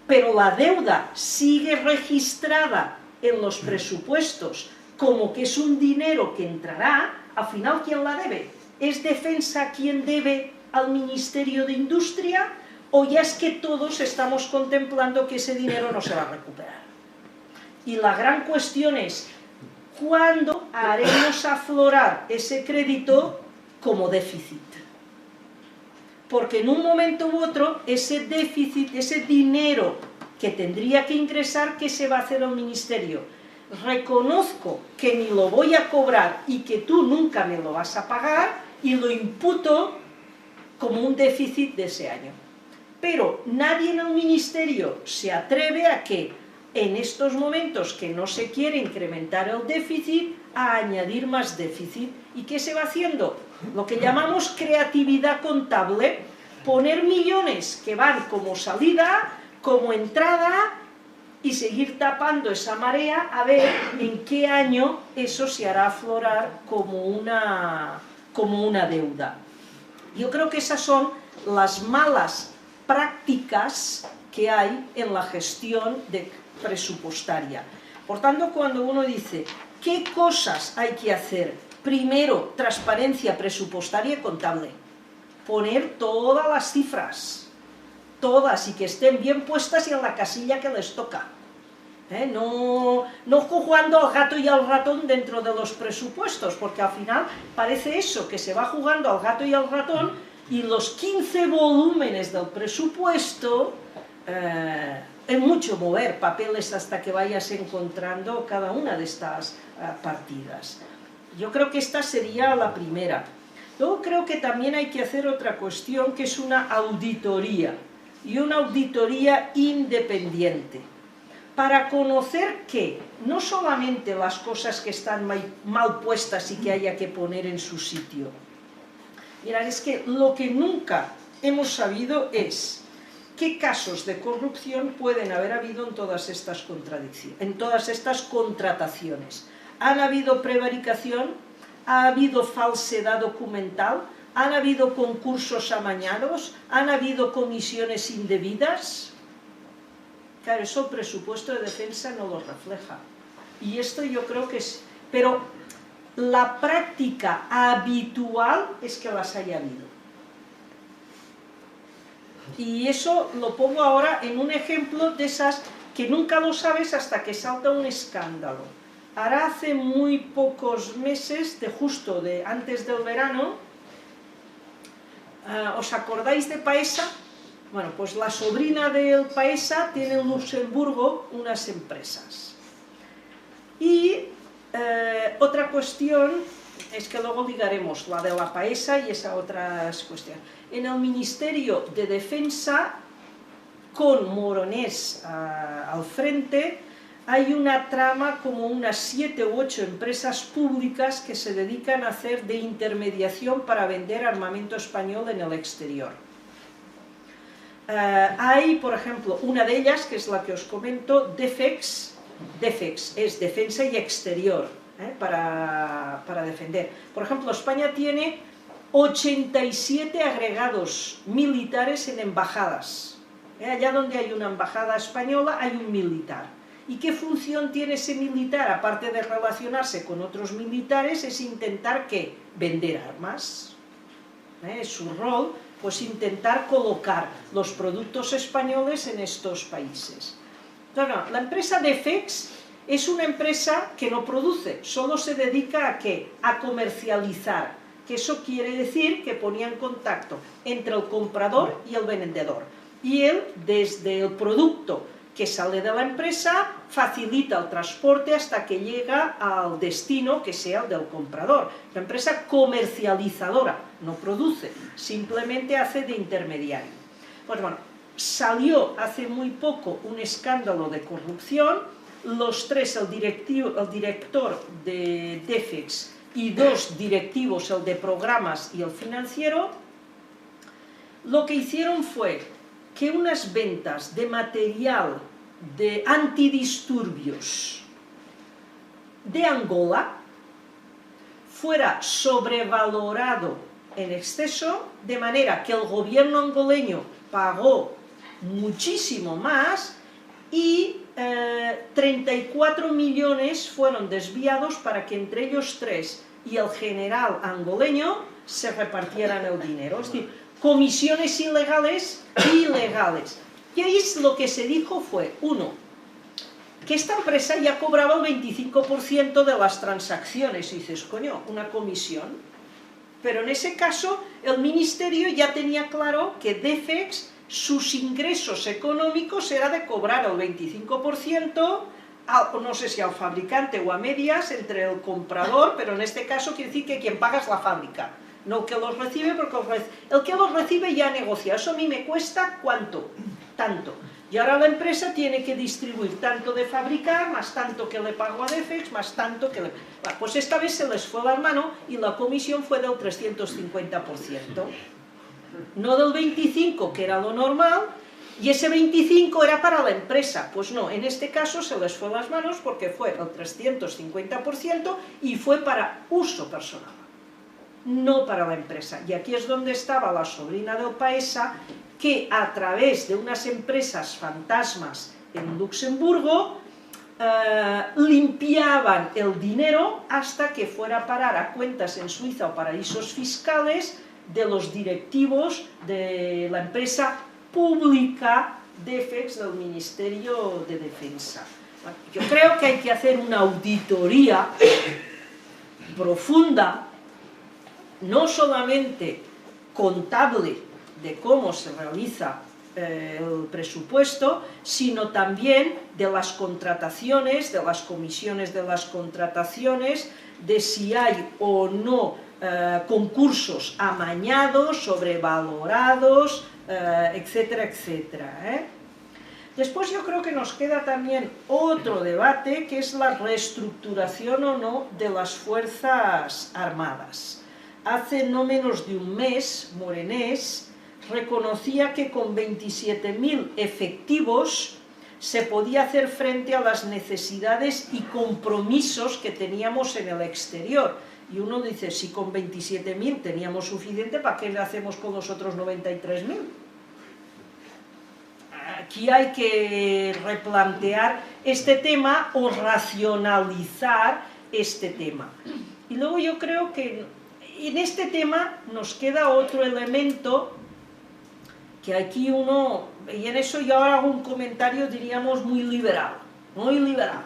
C: pero la deuda sigue registrada en los presupuestos como que es un dinero que entrará, al final ¿quién la debe? ¿Es Defensa quien debe al Ministerio de Industria o ya es que todos estamos contemplando que ese dinero no se va a recuperar? Y la gran cuestión es, ¿cuándo haremos aflorar ese crédito como déficit? Porque en un momento u otro, ese déficit, ese dinero que tendría que ingresar, ¿qué se va a hacer al Ministerio? Reconozco que ni lo voy a cobrar y que tú nunca me lo vas a pagar y lo imputo como un déficit de ese año. pero nadie en el ministerio se atreve a que en estos momentos que no se quiere incrementar el déficit, a añadir más déficit. ¿Y qué se va haciendo? Lo que llamamos creatividad contable, poner millones que van como salida, como entrada, y seguir tapando esa marea a ver en qué año eso se hará aflorar como una deuda. Yo creo que esas son las malas prácticas que hay en la gestión presupuestaria. Por tanto, cuando uno dice qué cosas hay que hacer, primero, transparencia presupuestaria y contable, poner todas las cifras, todas, y que estén bien puestas y en la casilla que les toca. No jugando al gato y al ratón dentro de los presupuestos, porque al final parece eso, que se va jugando al gato y al ratón, y los 15 volúmenes del presupuesto es mucho mover papeles hasta que vayas encontrando cada una de estas partidas. Yo creo que esta sería la primera. Luego creo que también hay que hacer otra cuestión, que es una auditoría, y una auditoría independiente, para conocer que no solamente las cosas que están mal puestas y que haya que poner en su sitio. Mirad, es que lo que nunca hemos sabido es qué casos de corrupción pueden haber habido en todas estas contradicciones, en todas estas contrataciones. ¿Han habido prevaricación? ¿Ha habido falsedad documental? ¿Han habido concursos amañados? ¿Han habido comisiones indebidas? Claro, eso el presupuesto de defensa no lo refleja. Y esto yo creo que es... Pero la práctica habitual es que las haya habido. Y eso lo pongo ahora en un ejemplo de esas que nunca lo sabes hasta que salta un escándalo. Ahora hace muy pocos meses, antes del verano, ¿os acordáis de Paesa? Bueno, pues la sobrina del Paesa tiene en Luxemburgo unas empresas. Y otra cuestión es que luego ligaremos la de la Paesa y esa otra cuestión. En el Ministerio de Defensa, con Moronés al frente, hay una trama como unas 7 u 8 empresas públicas que se dedican a hacer de intermediación para vender armamento español en el exterior. Hay, por ejemplo, una de ellas, que es la que os comento, DEFEX es defensa y exterior, para defender. Por ejemplo, España tiene 87 agregados militares en embajadas. Allá donde hay una embajada española hay un militar. ¿Y qué función tiene ese militar? Aparte de relacionarse con otros militares, es intentar ¿qué? Vender armas. Es su rol, pues intentar colocar los productos españoles en estos países. La empresa DEFEX es una empresa que no produce, solo se dedica a ¿qué? A comercializar, que eso quiere decir que ponía en contacto entre el comprador y el vendedor. Y él, desde el producto que sale de la empresa, facilita el transporte hasta que llega al destino que sea el del comprador. La empresa comercializadora, no produce, simplemente hace de intermediario. Pues bueno, salió hace muy poco un escándalo de corrupción, los tres, el director de DEFEX y 2 directivos, el de programas y el financiero, lo que hicieron fue que unas ventas de material de antidisturbios de Angola fuera sobrevalorado en exceso, de manera que el gobierno angoleño pagó muchísimo más y 34 millones fueron desviados para que entre ellos 3 y el general angoleño se repartieran el dinero. Es decir, comisiones ilegales. Y ahí lo que se dijo fue, uno, que esta empresa ya cobraba el 25% de las transacciones. Y dices, coño, una comisión. Pero en ese caso, el ministerio ya tenía claro que DEFEX, sus ingresos económicos era de cobrar el 25%, no sé si al fabricante o a medias, entre el comprador, pero en este caso quiere decir que quien paga es la fábrica. no el que los recibe, porque el que los recibe ya negocia, eso a mí me cuesta ¿cuánto? Tanto. Y ahora la empresa tiene que distribuir tanto de fabricar, más tanto que le pago a Defex, más tanto que le... Pues esta vez se les fue la mano y la comisión fue del 350%. No del 25%, que era lo normal, y ese 25% era para la empresa. Pues no, en este caso se les fue las manos porque fue el 350% y fue para uso personal, no para la empresa. Y aquí es donde estaba la sobrina del Paesa, que a través de unas empresas fantasmas en Luxemburgo limpiaban el dinero hasta que fuera a parar a cuentas en Suiza o paraísos fiscales de los directivos de la empresa pública Defex del Ministerio de Defensa. Bueno, yo creo que hay que hacer una auditoría profunda, no solamente contable, de cómo se realiza el presupuesto, sino también de las contrataciones, de las comisiones de las contrataciones, de si hay o no concursos amañados, sobrevalorados, etcétera, etcétera. Después yo creo que nos queda también otro debate, que es la reestructuración o no de las Fuerzas Armadas. Hace no menos de un mes, Morenés reconocía que con 27.000 efectivos se podía hacer frente a las necesidades y compromisos que teníamos en el exterior. Y uno dice, si con 27.000 teníamos suficiente, ¿para qué le hacemos con los otros 93.000? Aquí hay que replantear este tema o racionalizar este tema. Y luego yo creo que en este tema nos queda otro elemento que aquí uno, y en eso yo ahora hago un comentario, diríamos, muy liberal, muy liberal.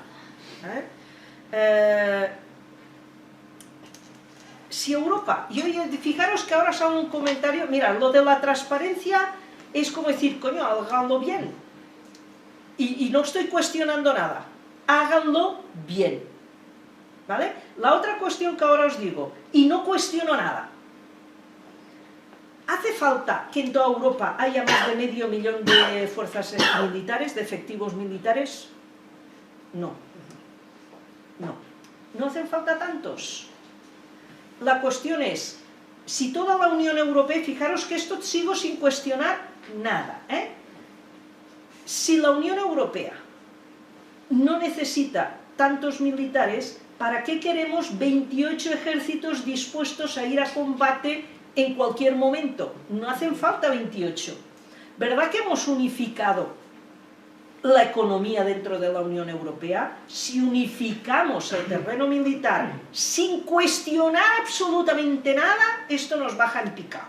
C: Si Europa, fijaros que ahora hago un comentario, mira, lo de la transparencia es como decir, coño, háganlo bien. Y no estoy cuestionando nada, háganlo bien. ¿Vale? La otra cuestión que ahora os digo, y no cuestiono nada, ¿hace falta que en toda Europa haya más de 500.000 de fuerzas militares, de efectivos militares? No. No. ¿No hacen falta tantos? La cuestión es, si toda la Unión Europea, fijaros que esto sigo sin cuestionar nada, si la Unión Europea no necesita tantos militares, ¿para qué queremos 28 ejércitos dispuestos a ir a combate en cualquier momento? No hacen falta 28. ¿Verdad que hemos unificado la economía dentro de la Unión Europea? Si unificamos el terreno militar sin cuestionar absolutamente nada, esto nos baja en picado.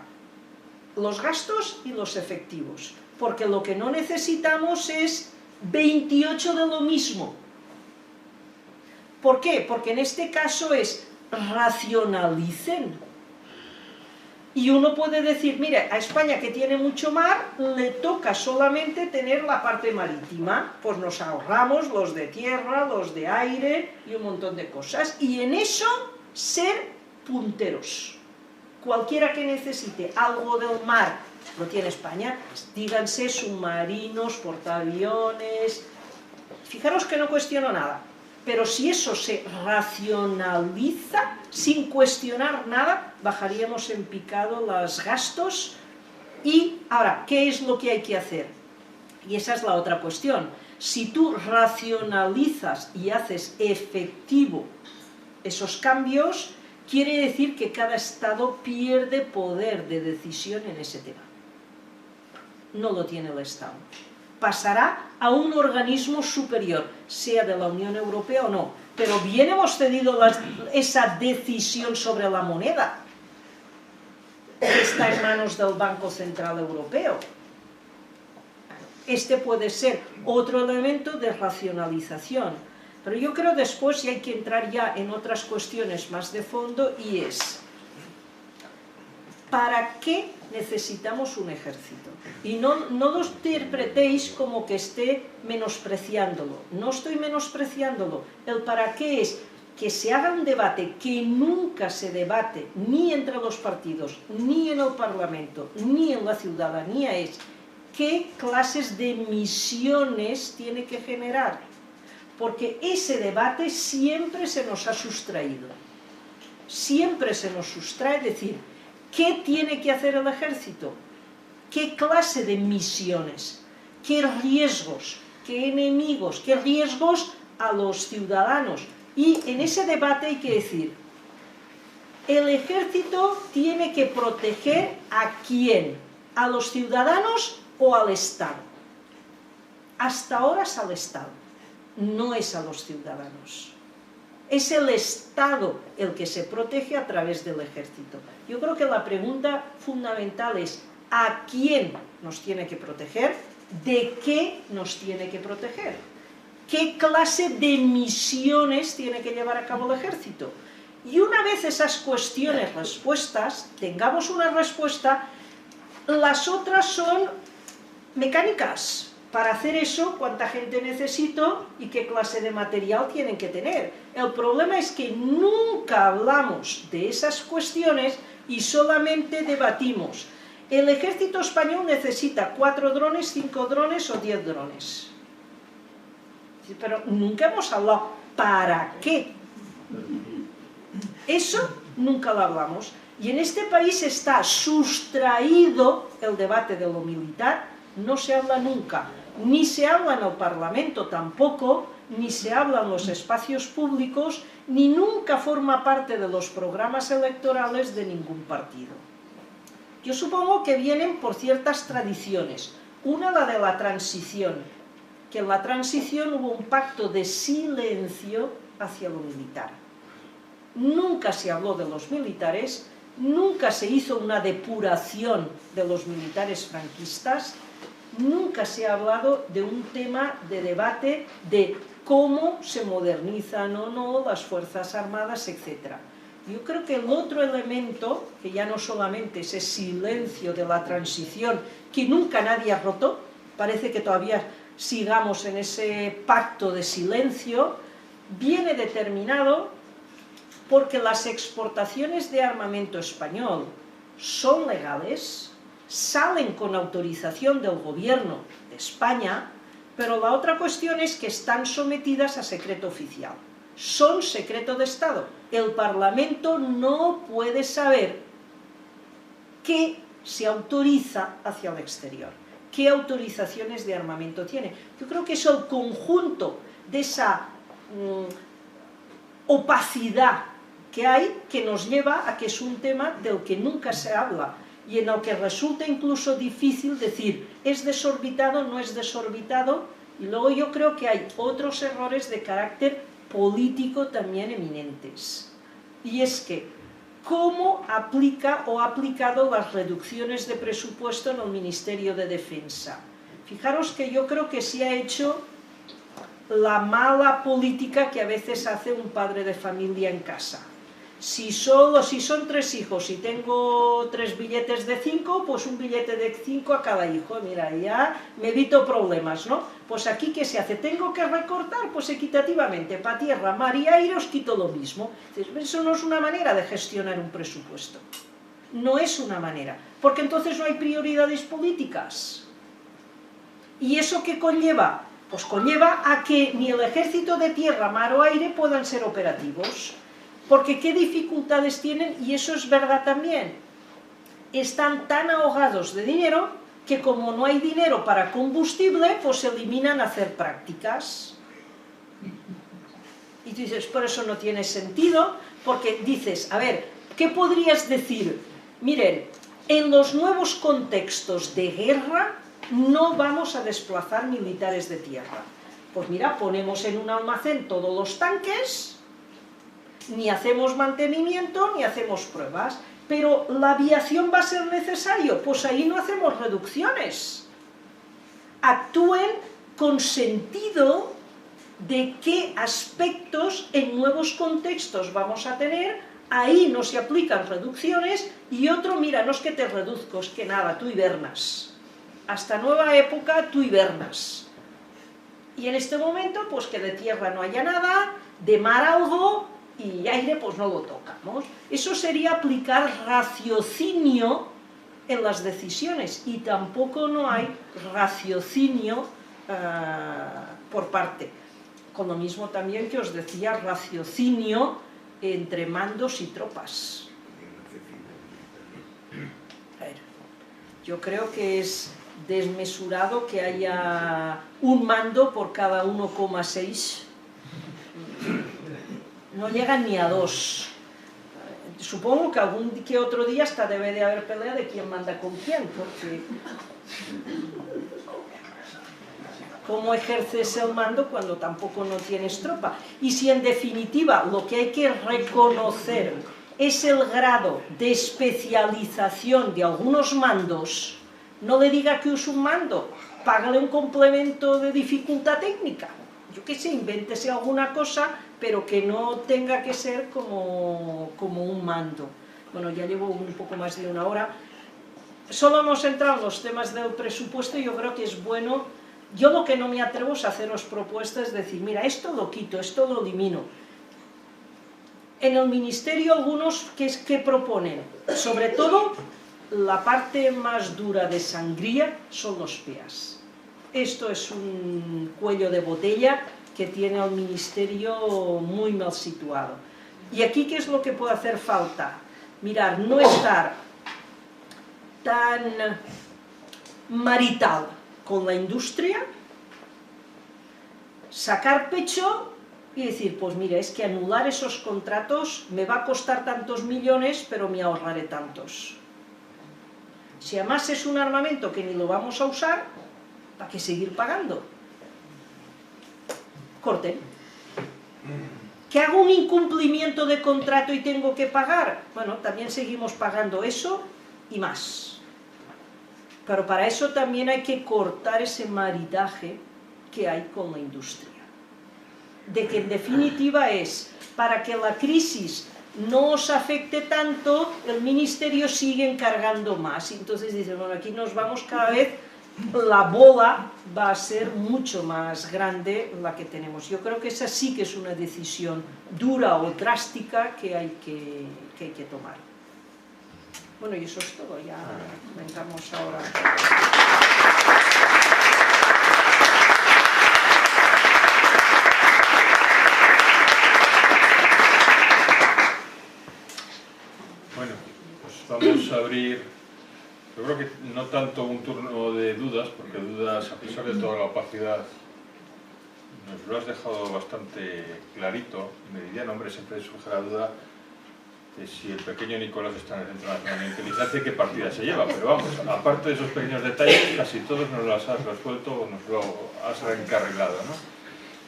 C: Los gastos y los efectivos. Porque lo que no necesitamos es 28 de lo mismo. ¿Por qué? Porque en este caso es racionalicen. Y uno puede decir, mire, a España que tiene mucho mar, le toca solamente tener la parte marítima. Pues nos ahorramos los de tierra, los de aire y un montón de cosas. Y en eso ser punteros. Cualquiera que necesite algo del mar, lo tiene España, díganse submarinos, portaaviones. Fijaros que no cuestiono nada. Pero si eso se racionaliza, sin cuestionar nada, bajaríamos en picado los gastos. Y ahora, ¿qué es lo que hay que hacer? Y esa es la otra cuestión. Si tú racionalizas y haces efectivo esos cambios, quiere decir que cada Estado pierde poder de decisión en ese tema. No lo tiene el Estado. Pasará a un organismo superior, sea de la Unión Europea o no, pero bien hemos cedido esa decisión sobre la moneda, que está en manos del Banco Central Europeo. Este puede ser otro elemento de racionalización, pero yo creo después hay que entrar ya en otras cuestiones más de fondo, y es ¿para qué necesitamos un ejército? Y no lo interpretéis como que esté menospreciándolo. No estoy menospreciándolo. El para qué es que se haga un debate que nunca se debate ni entre los partidos, ni en el Parlamento, ni en la ciudadanía, es qué clases de misiones tiene que generar. Porque ese debate siempre se nos ha sustraído. Siempre se nos sustrae decir, ¿qué tiene que hacer el ejército? ¿Qué clase de misiones? ¿Qué riesgos? ¿Qué enemigos? ¿Qué riesgos a los ciudadanos? Y en ese debate hay que decir, el ejército tiene que proteger ¿a quién? ¿A los ciudadanos o al Estado? Hasta ahora es al Estado, no es a los ciudadanos. Es el Estado el que se protege a través del ejército. Yo creo que la pregunta fundamental es ¿a quién nos tiene que proteger? ¿De qué nos tiene que proteger? ¿Qué clase de misiones tiene que llevar a cabo el ejército? Y una vez esas cuestiones respuestas, tengamos una respuesta, las otras son mecánicas. Para hacer eso, cuánta gente necesito y qué clase de material tienen que tener. El problema es que nunca hablamos de esas cuestiones y solamente debatimos. El ejército español necesita 4 drones, 5 drones o 10 drones. Pero nunca hemos hablado ¿para qué? Eso nunca lo hablamos. Y en este país está sustraído el debate de lo militar, no se habla nunca. Ni se habla en el Parlamento tampoco, ni se habla en los espacios públicos, ni nunca forma parte de los programas electorales de ningún partido. Yo supongo que vienen por ciertas tradiciones. Una, la de la transición, que en la transición hubo un pacto de silencio hacia lo militar. Nunca se habló de los militares, nunca se hizo una depuración de los militares franquistas, nunca se ha hablado de un tema de debate de cómo se modernizan o no las Fuerzas Armadas, etc. Yo creo que el otro elemento, que ya no solamente ese silencio de la transición, que nunca nadie ha roto, parece que todavía sigamos en ese pacto de silencio, viene determinado porque las exportaciones de armamento español son legales, salen con autorización del gobierno de España, pero la otra cuestión es que están sometidas a secreto oficial. Son secreto de Estado. El Parlamento no puede saber qué se autoriza hacia el exterior, qué autorizaciones de armamento tiene. Yo creo que es el conjunto de esa opacidad que hay que nos lleva a que es un tema del que nunca se habla y en el que resulta incluso difícil decir es desorbitado, no es desorbitado, y luego yo creo que hay otros errores de carácter político también eminentes. Y es que, ¿cómo aplica o ha aplicado las reducciones de presupuesto en el Ministerio de Defensa? Fijaros que yo creo que se ha hecho la mala política que a veces hace un padre de familia en casa. Si son 3 hijos y tengo 3 billetes de 5, pues un billete de 5 a cada hijo. Mira, ya me evito problemas, ¿no? Pues aquí, ¿qué se hace? ¿Tengo que recortar? Pues equitativamente, para tierra, mar y aire os quito lo mismo. Eso no es una manera de gestionar un presupuesto. No es una manera, porque entonces no hay prioridades políticas. ¿Y eso qué conlleva? Pues conlleva a que ni el ejército de tierra, mar o aire puedan ser operativos. Porque qué dificultades tienen, y eso es verdad también, están tan ahogados de dinero que como no hay dinero para combustible, pues se eliminan a hacer prácticas. Y tú dices, por eso no tiene sentido, porque dices, a ver, ¿qué podrías decir? Miren, en los nuevos contextos de guerra no vamos a desplazar militares de tierra. Pues mira, ponemos en un almacén todos los tanques, ni hacemos mantenimiento, ni hacemos pruebas. Pero ¿la aviación va a ser necesario? Pues ahí no hacemos reducciones. Actúen con sentido de qué aspectos en nuevos contextos vamos a tener, ahí no se aplican reducciones, y otro, mira, no es que te reduzco, es que nada, tú hibernas. Hasta nueva época tú hibernas. Y en este momento, pues que de tierra no haya nada, de mar algo, y aire pues no lo tocamos. Eso sería aplicar raciocinio en las decisiones, y tampoco no hay raciocinio por parte. Con lo mismo también que os decía, raciocinio entre mandos y tropas. A ver, yo creo que es desmesurado que haya un mando por cada 1,6. No llegan ni a 2. Supongo que algún que otro día hasta debe de haber pelea de quién manda con quién, porque ¿cómo ejerces el mando cuando tampoco no tienes tropa? Y si en definitiva lo que hay que reconocer es el grado de especialización de algunos mandos, no le diga que use un mando, págale un complemento de dificultad técnica. Yo qué sé, invéntese alguna cosa, pero que no tenga que ser como un mando. Bueno, ya llevo un poco más de 1 hora. Solo hemos entrado en los temas del presupuesto y yo creo que es bueno. Yo lo que no me atrevo es a haceros propuestas, es decir, mira, esto lo quito, esto lo elimino. En el Ministerio algunos, ¿qué proponen? Sobre todo, la parte más dura de sangría son los PEAs. Esto es un cuello de botella que tiene el Ministerio muy mal situado. Y aquí, ¿qué es lo que puede hacer falta? Mirar, no estar tan marital con la industria, sacar pecho y decir, pues mira, es que anular esos contratos me va a costar tantos millones, pero me ahorraré tantos. Si además es un armamento que ni lo vamos a usar, ¿para qué seguir pagando? Corten. ¿Que hago un incumplimiento de contrato y tengo que pagar? Bueno, también seguimos pagando eso y más. Pero para eso también hay que cortar ese maridaje que hay con la industria. De que en definitiva es, para que la crisis no os afecte tanto, el Ministerio sigue encargando más. Entonces dicen, bueno, aquí nos vamos cada vez, la bola va a ser mucho más grande la que tenemos. Yo creo que esa sí que es una decisión dura o drástica que hay que tomar. Bueno, y eso es todo, ya comenzamos ahora.
B: Bueno, pues vamos a abrir, yo creo que no tanto un turno de dudas, porque dudas, a pesar de toda la opacidad, nos lo has dejado bastante clarito, meridiano. Hombre, siempre surge la duda de si el pequeño Nicolás está en el Centro Nacional de Inteligencia y qué partida se lleva, pero vamos, aparte de esos pequeños detalles, casi todos nos los has resuelto o nos lo has reencarrilado, ¿no?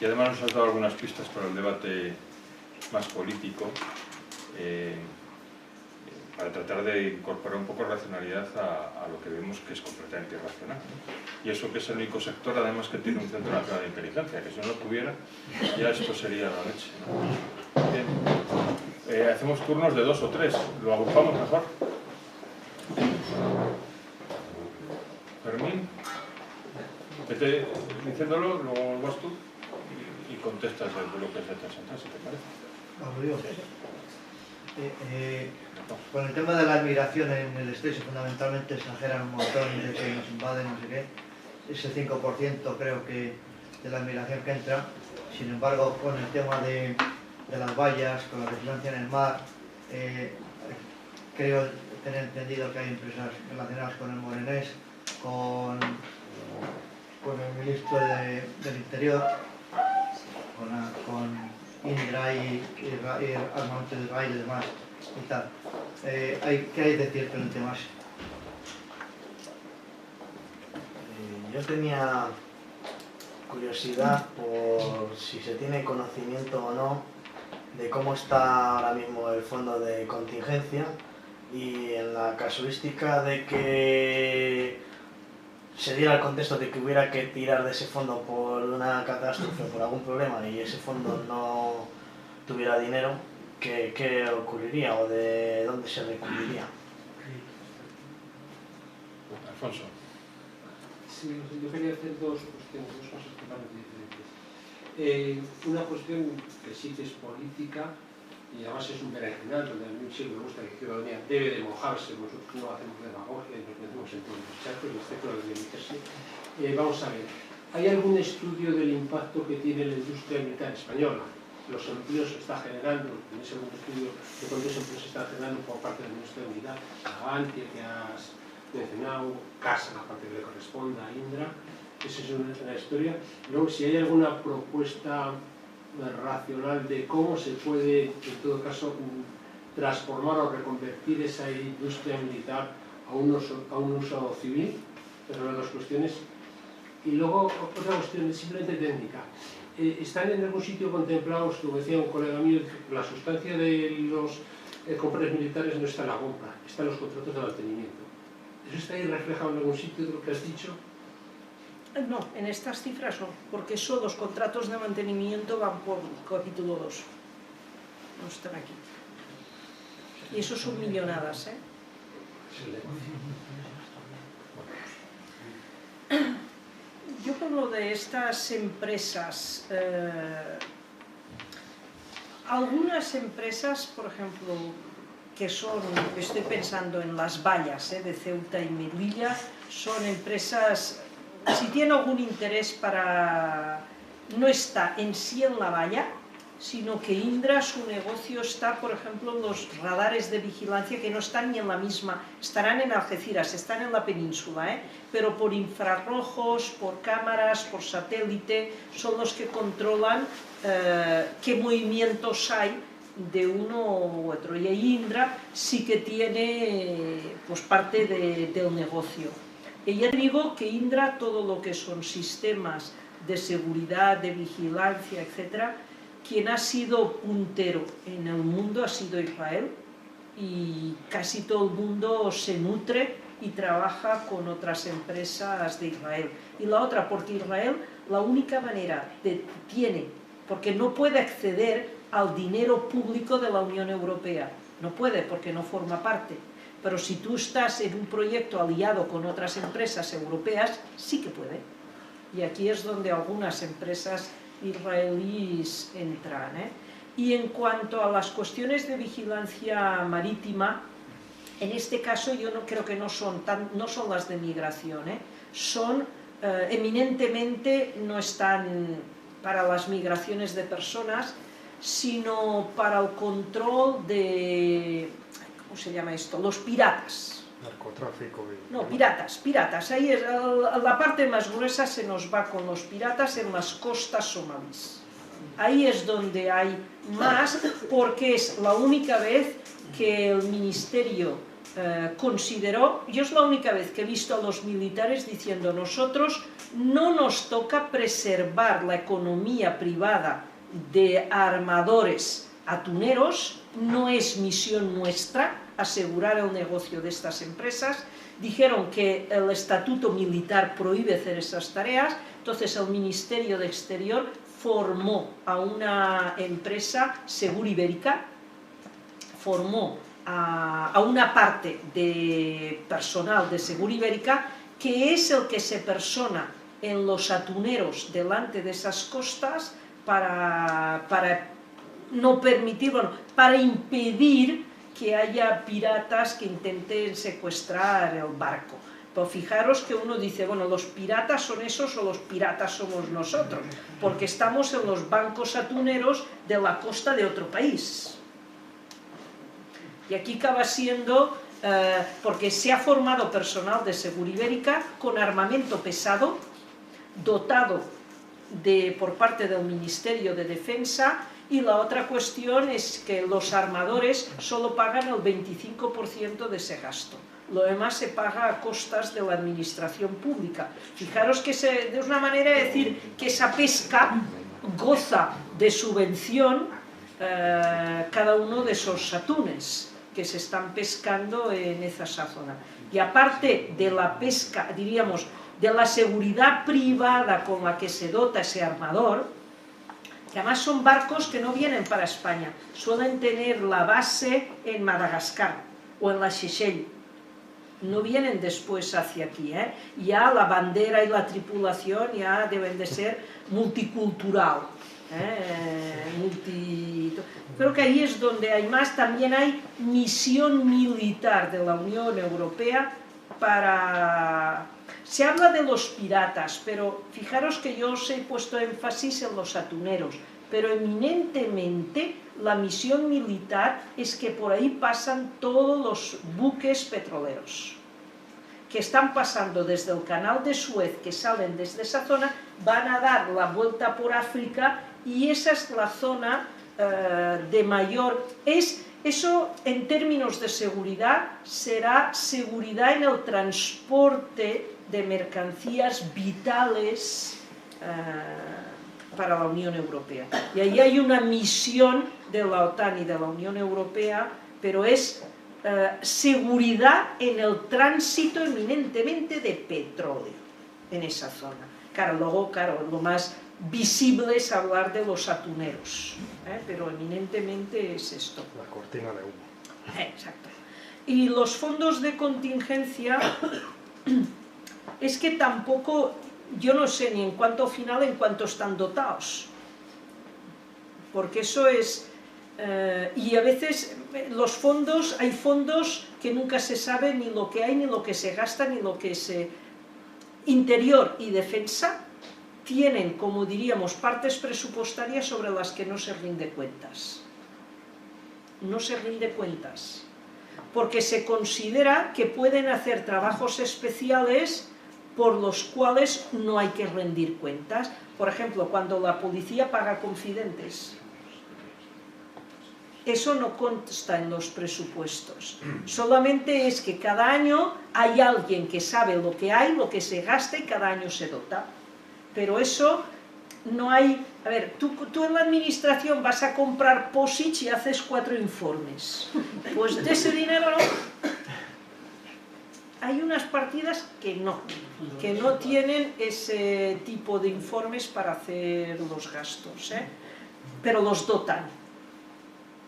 B: Y además nos has dado algunas pistas para el debate más político, para tratar de incorporar un poco de racionalidad a lo que vemos que es completamente irracional, ¿no? Y eso que es el único sector, además, que tiene un Centro Nacional de Inteligencia, que si no lo tuviera, ya esto sería la leche, ¿no? Bien. Hacemos turnos de 2 o 3, lo agrupamos mejor. Fermín, vete diciéndolo, luego vas tú y contestas el bloque de central, si te parece.
D: Hablo yo. Con el tema de la migración en el estrecho, fundamentalmente exageran un montón de que nos invaden, no sé qué. Ese 5% creo que de la migración que entra. Sin embargo, con el tema de las vallas, con la vigilancia en el mar, creo tener entendido que hay empresas relacionadas con el Morenés, con el ministro del Interior, con Indra y Armamento de Israel y demás y tal. ¿Qué hay de cierto en el tema?
E: Yo tenía curiosidad por si se tiene conocimiento o no de cómo está ahora mismo el fondo de contingencia, y en la casuística de que se diera el contexto de que hubiera que tirar de ese fondo por una catástrofe o por algún problema y ese fondo no tuviera dinero, ¿qué ocurriría o de dónde se recurriría?
B: Alfonso.
A: Sí, yo quería hacer dos cosas totalmente diferentes. Una cuestión que sí que es política
F: y además es un berenjenal donde a mí siempre me gusta que la ciudadanía debe de mojarse, nosotros no hacemos demagogia y nos metemos en todos los charcos y este claro de meterse. Vamos a ver, ¿hay algún estudio del impacto que tiene la industria militar española? Los empleos que está generando, en ese segundo estudio de cuántos empleos se están generando por parte de la industria militar, Avantia, que has mencionado, CASA, la parte que le corresponda a Indra, esa es una historia. Luego, si hay alguna propuesta racional de cómo se puede, en todo caso, transformar o reconvertir esa industria militar a un uso civil, esas son las dos cuestiones. Y luego, otra cuestión simplemente técnica. ¿Están en algún sitio contemplados, como decía un colega mío, la sustancia de los compras militares no está en la compra, está en los contratos de mantenimiento? ¿Eso está ahí reflejado en algún sitio de lo que has dicho?
C: No, en estas cifras no, porque son los contratos de mantenimiento van por capítulo 2, no están aquí. Y eso son millonadas, ¿eh? Yo con lo de estas empresas, algunas empresas, por ejemplo, que son, estoy pensando en las vallas de Ceuta y Melilla, son empresas, si tienen algún interés para, no está en sí en la valla, sino que Indra, su negocio está, por ejemplo, en los radares de vigilancia que no están ni en la misma, estarán en Algeciras, están en la península, pero por infrarrojos, por cámaras, por satélite, son los que controlan qué movimientos hay de uno u otro. Y ahí Indra sí que tiene pues, parte del negocio. Y ya digo que Indra, todo lo que son sistemas de seguridad, de vigilancia, etcétera, quien ha sido puntero en el mundo ha sido Israel, y casi todo el mundo se nutre y trabaja con otras empresas de Israel. Y la otra, porque Israel la única manera tiene, porque no puede acceder al dinero público de la Unión Europea, no puede porque no forma parte, pero si tú estás en un proyecto aliado con otras empresas europeas, sí que puede. Y aquí es donde algunas empresas israelíes entran. Y en cuanto a las cuestiones de vigilancia marítima, en este caso yo no creo que no son las de migración, son eminentemente, no están para las migraciones de personas, sino para el control de, ¿cómo se llama esto?, los piratas.
G: Narcotráfico.
C: No, piratas. Ahí es, la parte más gruesa se nos va con los piratas en las costas somalíes. Ahí es donde hay más, porque es la única vez que el ministerio consideró, yo es la única vez que he visto a los militares diciendo: nosotros no nos toca preservar la economía privada de armadores atuneros, no es misión nuestra asegurar el negocio de estas empresas. Dijeron que el estatuto militar prohíbe hacer esas tareas, entonces el Ministerio de Exterior formó a una empresa, Segur Ibérica, formó a una parte de personal de Segur Ibérica, que es el que se persona en los atuneros delante de esas costas para no permitir, bueno, para impedir que haya piratas que intenten secuestrar el barco. Pero fijaros que uno dice, bueno, los piratas son esos o los piratas somos nosotros, porque estamos en los bancos atuneros de la costa de otro país. Y aquí acaba siendo, porque se ha formado personal de Segur Ibérica con armamento pesado, dotado por parte del Ministerio de Defensa. Y la otra cuestión es que los armadores solo pagan el 25% de ese gasto. Lo demás se paga a costas de la administración pública. Fijaros que de una manera de decir que esa pesca goza de subvención cada uno de esos atunes que se están pescando en esa zona. Y aparte de la pesca, diríamos, de la seguridad privada con la que se dota ese armador, que además son barcos que no vienen para España, suelen tener la base en Madagascar o en las Seychelles, no vienen después hacia aquí, Ya la bandera y la tripulación ya deben de ser multicultural. Creo que ahí es donde hay más. También hay misión militar de la Unión Europea para... Se habla de los piratas, pero fijaros que yo os he puesto énfasis en los atuneros, pero eminentemente la misión militar es que por ahí pasan todos los buques petroleros que están pasando desde el canal de Suez, que salen desde esa zona, van a dar la vuelta por África, y esa es la zona de mayor... Eso en términos de seguridad será seguridad en el transporte de mercancías vitales para la Unión Europea. Y ahí hay una misión de la OTAN y de la Unión Europea, pero es seguridad en el tránsito eminentemente de petróleo en esa zona. Claro, luego, lo más visible es hablar de los atuneros, pero eminentemente es esto.
G: La cortina de humo.
C: Exacto. Y los fondos de contingencia, es que tampoco, yo no sé ni en cuánto final, en cuánto están dotados, porque eso es... y a veces los fondos, hay fondos que nunca se sabe ni lo que hay, ni lo que se gasta, ni lo que se... Interior y defensa tienen, como diríamos, partes presupuestarias sobre las que no se rinde cuentas. No se rinde cuentas, porque se considera que pueden hacer trabajos especiales por los cuales no hay que rendir cuentas. Por ejemplo, cuando la policía paga confidentes, eso no consta en los presupuestos. Solamente es que cada año hay alguien que sabe lo que hay, lo que se gasta, y cada año se dota. Pero eso no hay... A ver, tú en la administración vas a comprar POSIT y haces 4 informes. Pues de ese dinero no. Hay unas partidas que no tienen ese tipo de informes para hacer los gastos, pero los dotan.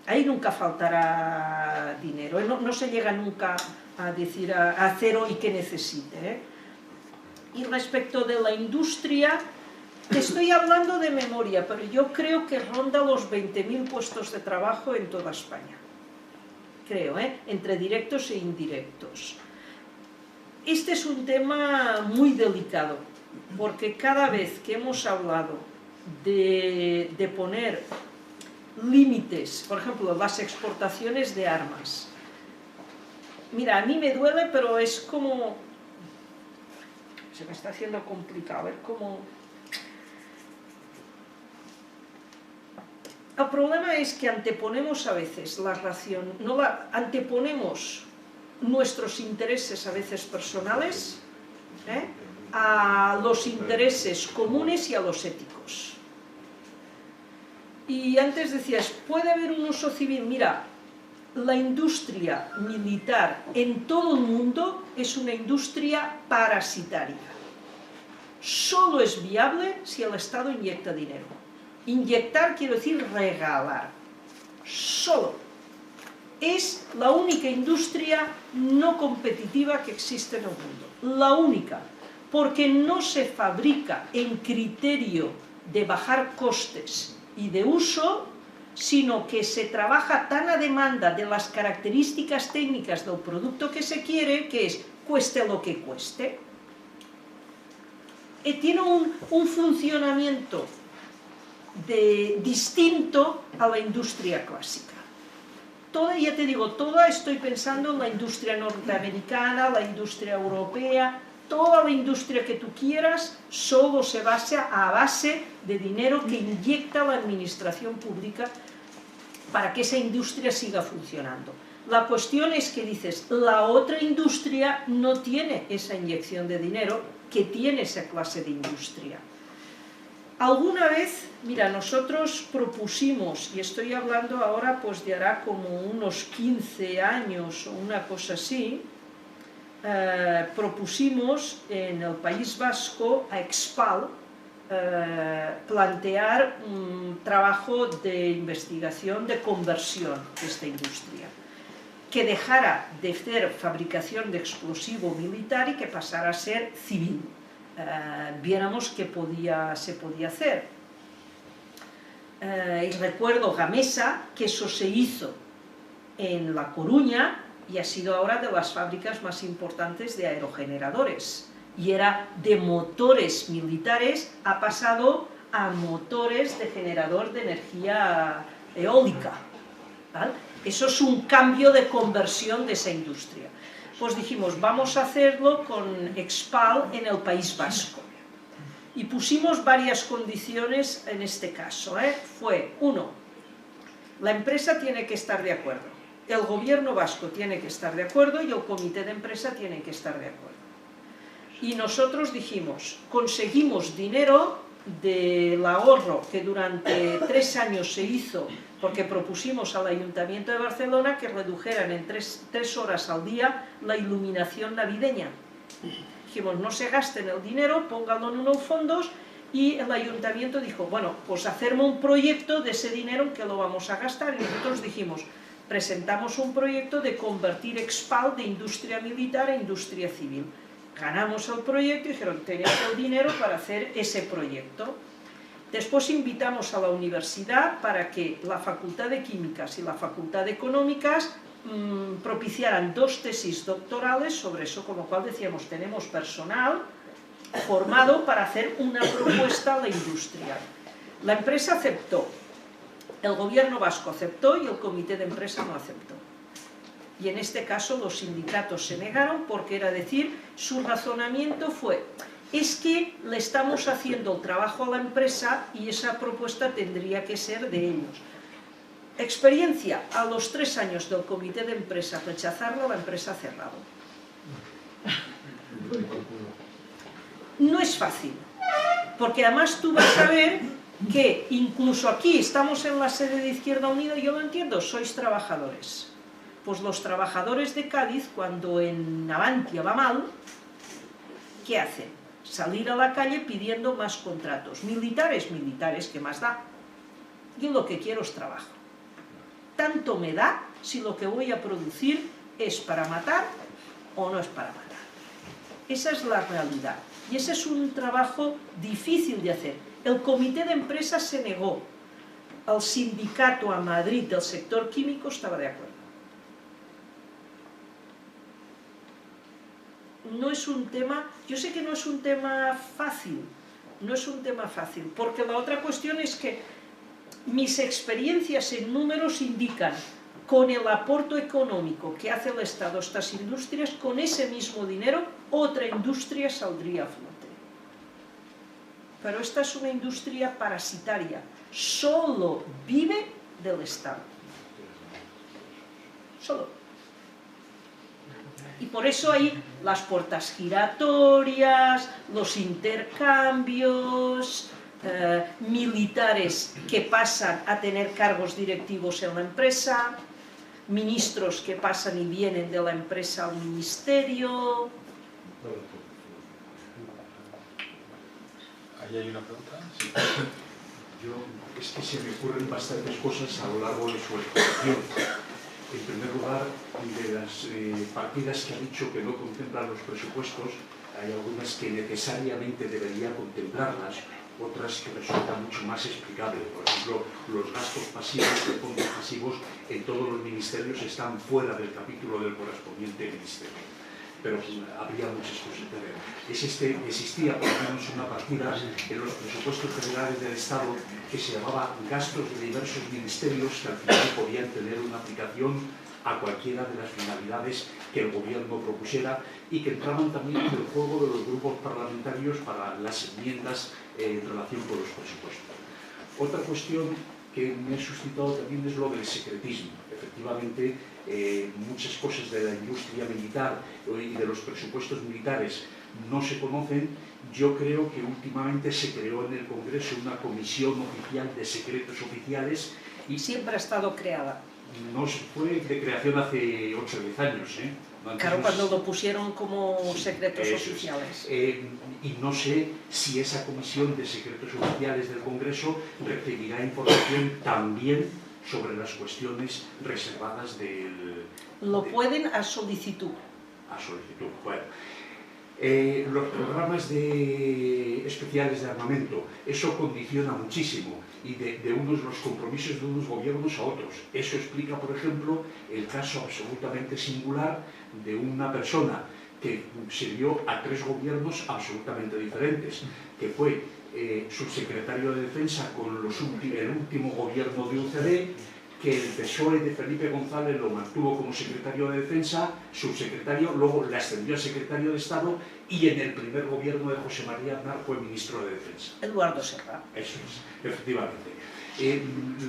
C: Ahí nunca faltará dinero, no se llega nunca a decir a cero y que necesite. Y respecto de la industria, estoy hablando de memoria, pero yo creo que ronda los 20.000 puestos de trabajo en toda España. Creo, entre directos e indirectos. Este es un tema muy delicado, porque cada vez que hemos hablado de poner límites, por ejemplo, las exportaciones de armas. Mira, a mí me duele, pero es como... Se me está haciendo complicado, es como... El problema es que anteponemos a veces la ración, anteponemos nuestros intereses a veces personales a los intereses comunes y a los éticos. Y antes decías, puede haber un uso civil. Mira, la industria militar en todo el mundo es una industria parasitaria. Solo es viable si el Estado inyecta dinero. Inyectar quiero decir regalar. Solo. Es la única industria no competitiva que existe en el mundo. La única. Porque no se fabrica en criterio de bajar costes y de uso, sino que se trabaja tan a demanda de las características técnicas del producto que se quiere, que es cueste lo que cueste. Tiene un funcionamiento distinto a la industria clásica. Toda, ya te digo, toda estoy pensando en la industria norteamericana, la industria europea. Toda la industria que tú quieras solo se basa a base de dinero que inyecta la administración pública para que esa industria siga funcionando. La cuestión es que dices, la otra industria no tiene esa inyección de dinero que tiene esa clase de industria. Alguna vez, mira, nosotros propusimos, y estoy hablando ahora pues de hará como unos 15 años o una cosa así, propusimos en el País Vasco a Expal plantear un trabajo de investigación, de conversión de esta industria, que dejara de ser fabricación de explosivo militar y que pasara a ser civil. Viéramos que se podía hacer. y recuerdo Gamesa, que eso se hizo en La Coruña y ha sido ahora de las fábricas más importantes de aerogeneradores. Y era de motores militares, ha pasado a motores de generador de energía eólica, ¿vale? Eso es un cambio de conversión de esa industria. Pues dijimos, vamos a hacerlo con Expal en el País Vasco. Y pusimos varias condiciones en este caso, Fue, uno, la empresa tiene que estar de acuerdo, el gobierno vasco tiene que estar de acuerdo y el comité de empresa tiene que estar de acuerdo. Y nosotros dijimos, conseguimos dinero del ahorro que durante 3 años se hizo, porque propusimos al Ayuntamiento de Barcelona que redujeran en 3 horas al día la iluminación navideña. Dijimos, no se gasten el dinero, pónganlo en unos fondos, y el Ayuntamiento dijo, bueno, pues hacerme un proyecto de ese dinero en que lo vamos a gastar. Y nosotros dijimos, presentamos un proyecto de convertir Expal de industria militar a industria civil. Ganamos el proyecto y dijeron, tenéis el dinero para hacer ese proyecto. Después invitamos a la universidad para que la Facultad de Químicas y la Facultad de Económicas propiciaran 2 tesis doctorales sobre eso, con lo cual decíamos, tenemos personal formado para hacer una propuesta a la industria. La empresa aceptó, el gobierno vasco aceptó y el comité de empresa no aceptó. Y en este caso los sindicatos se negaron porque era decir, su razonamiento fue, es que le estamos haciendo el trabajo a la empresa y esa propuesta tendría que ser de ellos. Experiencia, a los 3 años del comité de empresa rechazarlo, la empresa ha cerrado. No es fácil, porque además tú vas a ver que incluso aquí estamos en la sede de Izquierda Unida, yo lo entiendo, sois trabajadores. Pues los trabajadores de Cádiz, cuando en Navantia va mal, ¿qué hacen? Salir a la calle pidiendo más contratos. Militares, ¿qué más da? Yo lo que quiero es trabajo. Tanto me da si lo que voy a producir es para matar o no es para matar. Esa es la realidad. Y ese es un trabajo difícil de hacer. El comité de empresa se negó. El sindicato a Madrid del sector químico estaba de acuerdo. No es un tema, yo sé que no es un tema fácil, no es un tema fácil, porque la otra cuestión es que mis experiencias en números indican, con el aporte económico que hace el Estado a estas industrias, con ese mismo dinero, otra industria saldría a flote. Pero esta es una industria parasitaria, solo vive del Estado. Solo. Y por eso hay las puertas giratorias, los intercambios, militares que pasan a tener cargos directivos en la empresa, ministros que pasan y vienen de la empresa al ministerio.
B: ¿Ahí hay una pregunta? Sí.
H: Es que se me ocurren bastantes cosas a lo largo de su exposición. En primer lugar, de las partidas que ha dicho que no contemplan los presupuestos, hay algunas que necesariamente debería contemplarlas, otras que resultan mucho más explicables. Por ejemplo, los gastos pasivos, los fondos pasivos en todos los ministerios están fuera del capítulo del correspondiente ministerio. Pero habría muchas cosas que ver. Existía por lo menos una partida en los presupuestos generales del Estado que se llamaba gastos de diversos ministerios, que al final podían tener una aplicación a cualquiera de las finalidades que el gobierno propusiera y que entraban también en el juego de los grupos parlamentarios para las enmiendas en relación con los presupuestos. Otra cuestión que me ha suscitado también es lo del secretismo. Efectivamente, muchas cosas de la industria militar y de los presupuestos militares no se conocen. Yo creo que últimamente se creó en el Congreso una comisión oficial de secretos oficiales y
C: siempre ha estado creada.
H: No fue de creación hace 8 o 10 años,
C: Claro, cuando lo pusieron como secretos oficiales.
H: Y no sé si esa comisión de secretos oficiales del Congreso recibirá información también sobre las cuestiones reservadas del...
C: Lo pueden a solicitud.
H: A solicitud, bueno. Los programas especiales de armamento, eso condiciona muchísimo y de los compromisos de unos gobiernos a otros. Eso explica, por ejemplo, el caso absolutamente singular de una persona que sirvió a 3 gobiernos absolutamente diferentes, que fue subsecretario de Defensa con el último gobierno de UCD, que el PSOE de Felipe González lo mantuvo como secretario de Defensa, subsecretario, luego la ascendió a secretario de Estado y en el primer gobierno de José María Aznar fue ministro de Defensa.
C: Eduardo Serra.
H: Eso es, efectivamente.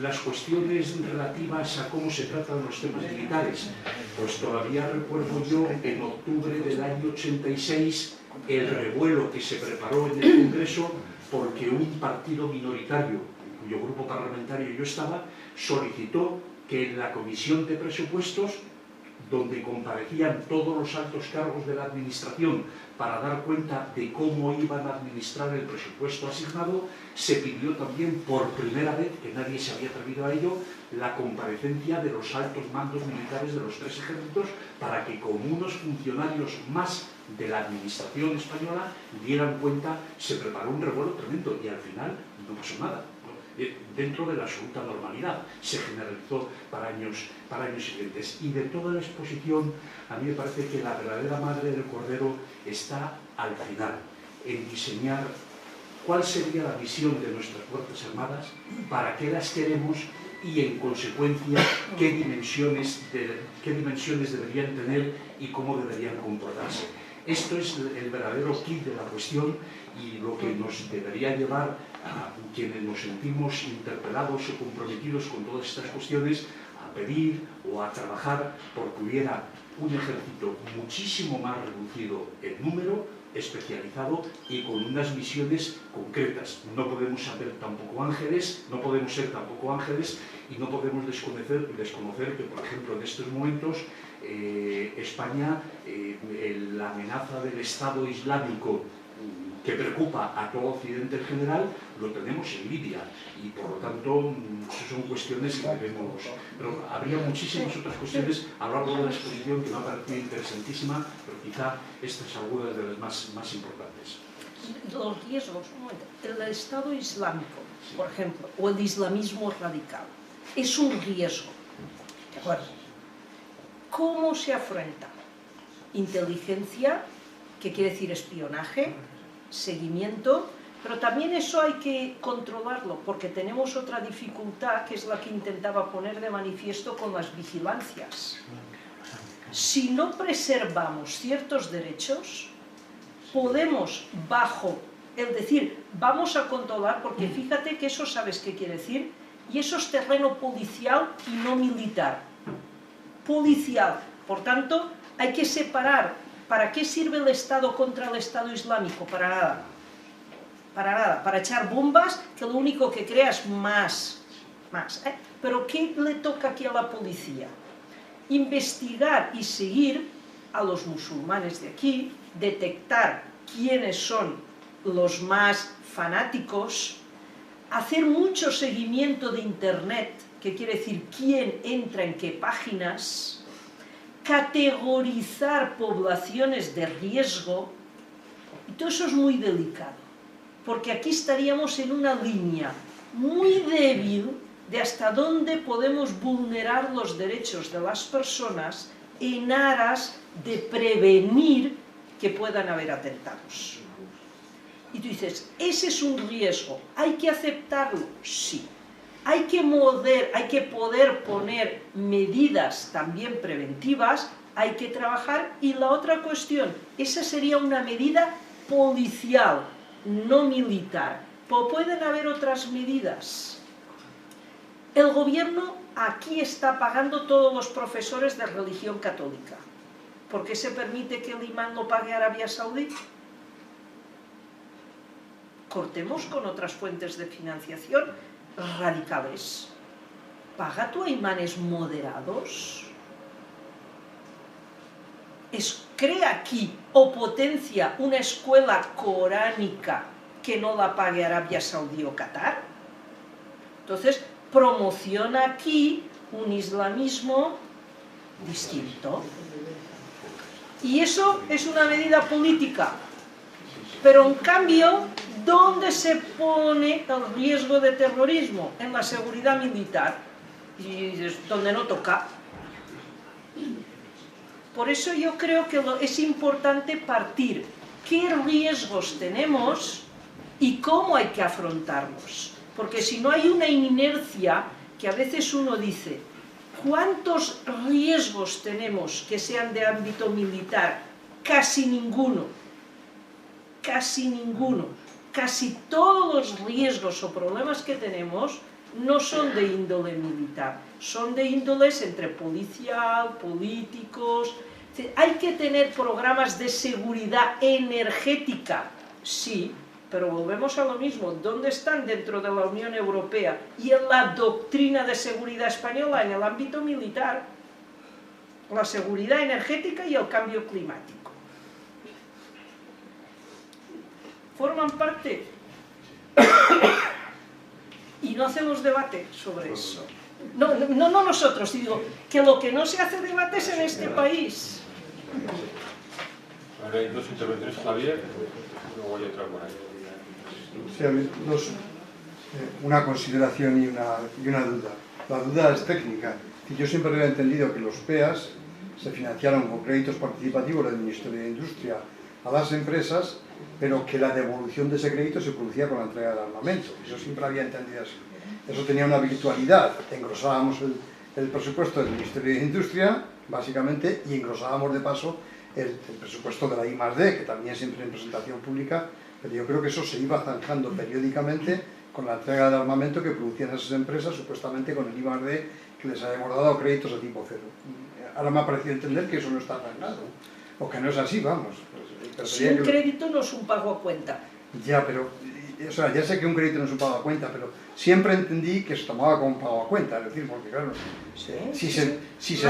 H: Las cuestiones relativas a cómo se tratan los temas militares, pues todavía recuerdo yo en octubre del año 86 el revuelo que se preparó en el Congreso porque un partido minoritario, cuyo grupo parlamentario yo estaba, solicitó que en la Comisión de Presupuestos, donde comparecían todos los altos cargos de la Administración para dar cuenta de cómo iban a administrar el presupuesto asignado, se pidió también por primera vez, que nadie se había atrevido a ello, la comparecencia de los altos mandos militares de los 3 ejércitos para que como unos funcionarios más de la Administración española dieran cuenta. Se preparó un revuelo tremendo y al final no pasó nada. Dentro de la absoluta normalidad, se generalizó para años siguientes. Y de toda la exposición, a mí me parece que la verdadera madre del cordero está al final, en diseñar cuál sería la visión de nuestras Fuerzas Armadas, para qué las queremos y, en consecuencia, qué dimensiones deberían tener y cómo deberían comportarse. Esto es el verdadero kit de la cuestión y lo que nos debería llevar a quienes nos sentimos interpelados o comprometidos con todas estas cuestiones a pedir o a trabajar porque hubiera un ejército muchísimo más reducido en número, especializado y con unas misiones concretas. No podemos ser tampoco ángeles y no podemos desconocer que, por ejemplo, en estos momentos España, la amenaza del Estado Islámico que preocupa a todo Occidente en general, lo tenemos en Libia y por lo tanto son cuestiones que debemos... Pero habría muchísimas otras cuestiones a lo largo de la exposición que me ha parecido interesantísima, pero quizá estas son algunas de las más importantes.
C: Los riesgos, un momento. El Estado Islámico, por ejemplo, o el islamismo radical, es un riesgo. ¿De acuerdo? ¿Cómo se afronta? Inteligencia, que quiere decir espionaje, seguimiento, pero también eso hay que controlarlo, porque tenemos otra dificultad, que es la que intentaba poner de manifiesto con las vigilancias. Si no preservamos ciertos derechos, podemos, bajo el decir, vamos a controlar, porque fíjate que eso, ¿sabes qué quiere decir? Y eso es terreno policial y no militar. Policial. Por tanto, hay que separar. ¿Para qué sirve el Estado contra el Estado Islámico? Para nada. Para nada. Para echar bombas, que lo único que crea es más. Pero ¿qué le toca aquí a la policía? Investigar y seguir a los musulmanes de aquí, detectar quiénes son los más fanáticos, hacer mucho seguimiento de Internet, que quiere decir quién entra en qué páginas, categorizar poblaciones de riesgo, y todo eso es muy delicado, porque aquí estaríamos en una línea muy débil de hasta dónde podemos vulnerar los derechos de las personas en aras de prevenir que puedan haber atentados. Y tú dices, ese es un riesgo, ¿hay que aceptarlo? Sí. Hay que poder poner medidas también preventivas, hay que trabajar. Y la otra cuestión, esa sería una medida policial, no militar. Pero pueden haber otras medidas. El gobierno aquí está pagando todos los profesores de religión católica. ¿Por qué se permite que el imán lo pague Arabia Saudí? Cortemos con otras fuentes de financiación radicales. Paga tú a imanes moderados. Crea aquí o potencia una escuela coránica que no la pague Arabia Saudí o Qatar. Entonces promociona aquí un islamismo distinto. Y eso es una medida política. Pero en cambio, ¿dónde se pone el riesgo de terrorismo? En la seguridad militar. Y es donde no toca. Por eso yo creo que es importante partir qué riesgos tenemos y cómo hay que afrontarlos. Porque si no hay una inercia que a veces uno dice, ¿cuántos riesgos tenemos que sean de ámbito militar? Casi ninguno. Casi ninguno. Casi todos los riesgos o problemas que tenemos no son de índole militar, son de índoles entre policial, políticos. Hay que tener programas de seguridad energética, sí, pero volvemos a lo mismo, ¿dónde están dentro de la Unión Europea y en la doctrina de seguridad española en el ámbito militar? La seguridad energética y el cambio climático. Forman parte. Y no hacemos debate sobre eso. No nosotros, digo, que lo que no se hace debate es en este país.
B: Ahora hay dos intervenciones, Javier, luego hay otra por ahí.
G: Sí, a ver, una consideración y una duda. La duda es técnica. Yo siempre había entendido que los PEAs se financiaron con créditos participativos del Ministerio de Industria a las empresas, pero que la devolución de ese crédito se producía con la entrega de armamento. Yo siempre había entendido así. Eso tenía una virtualidad. Engrosábamos el presupuesto del Ministerio de Industria, básicamente, y engrosábamos de paso el presupuesto de la I+D, que también siempre en presentación pública, pero yo creo que eso se iba zanjando periódicamente con la entrega de armamento que producían esas empresas, supuestamente con el I+D que les habíamos dado créditos a tipo cero. Ahora me ha parecido entender que eso no está zanjado, o que no es así, vamos.
C: Si un crédito no es un pago a cuenta.
G: Ya, pero, o sea, ya sé que un crédito no es un pago a cuenta, pero siempre entendí que se tomaba como un pago a cuenta, es decir, porque claro,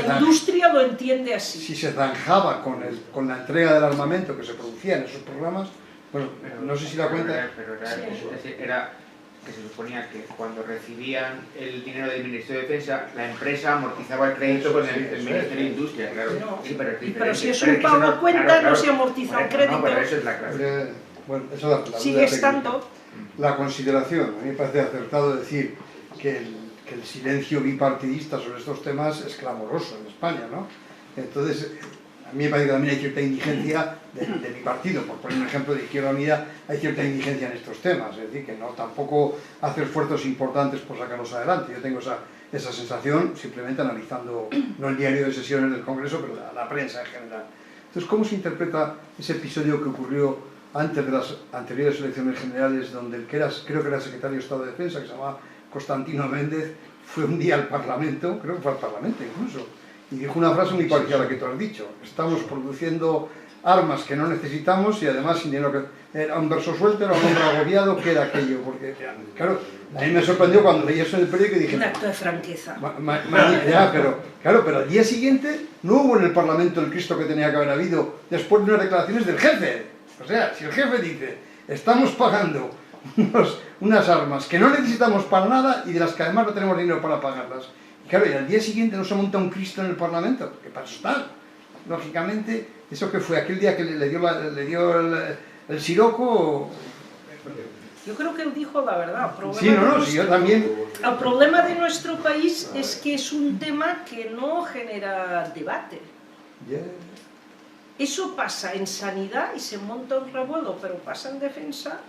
C: la industria lo entiende así.
G: Si se zanjaba con la entrega del armamento que se producía en esos programas, bueno, no sé si la cuenta...
A: Pero era que se suponía que cuando recibían el dinero del Ministerio de Defensa, la empresa amortizaba el crédito con el Ministerio de Industria, claro. Sí,
C: pero si es un pago a cuenta, no se amortiza el crédito.
A: No, pero eso es la clave.
G: Bueno, eso la
C: sigue estando.
G: La consideración, a mí me parece acertado decir que el silencio bipartidista sobre estos temas es clamoroso en España, ¿no? Entonces, a mí me parece que también hay cierta indigencia de mi partido, por poner un ejemplo de Izquierda Unida, hay cierta indigencia en estos temas, es decir, que no tampoco hace esfuerzos importantes por sacarlos adelante. Yo tengo esa sensación simplemente analizando, no el diario de sesiones del Congreso, pero la prensa en general. Entonces, ¿cómo se interpreta ese episodio que ocurrió antes de las anteriores elecciones generales, donde el que era, creo que era secretario de Estado de Defensa, que se llamaba Constantino Méndez, fue un día al Parlamento, creo que fue al Parlamento incluso, y dijo una frase muy parecida a la que tú has dicho: estamos produciendo armas que no necesitamos y además sin dinero que... Era un verso suelto, era un hombre agobiado, ¿qué era aquello? Porque, claro, a mí me sorprendió cuando leí eso en el periódico y dije...
C: Un acto de franqueza.
G: Ya, pero al día siguiente no hubo en el Parlamento el Cristo que tenía que haber habido después de unas declaraciones del jefe. O sea, si el jefe dice, estamos pagando unas armas que no necesitamos para nada y de las que además no tenemos dinero para pagarlas. Y claro, y al día siguiente no se monta un Cristo en el Parlamento, que para eso está. Lógicamente, eso que fue aquel día que le dio el siroco...
C: Yo creo que él dijo la verdad.
G: Sí, yo también...
C: El problema de nuestro país es que es un tema que no genera debate. Eso pasa en sanidad y se monta un revuelo, pero pasa en defensa.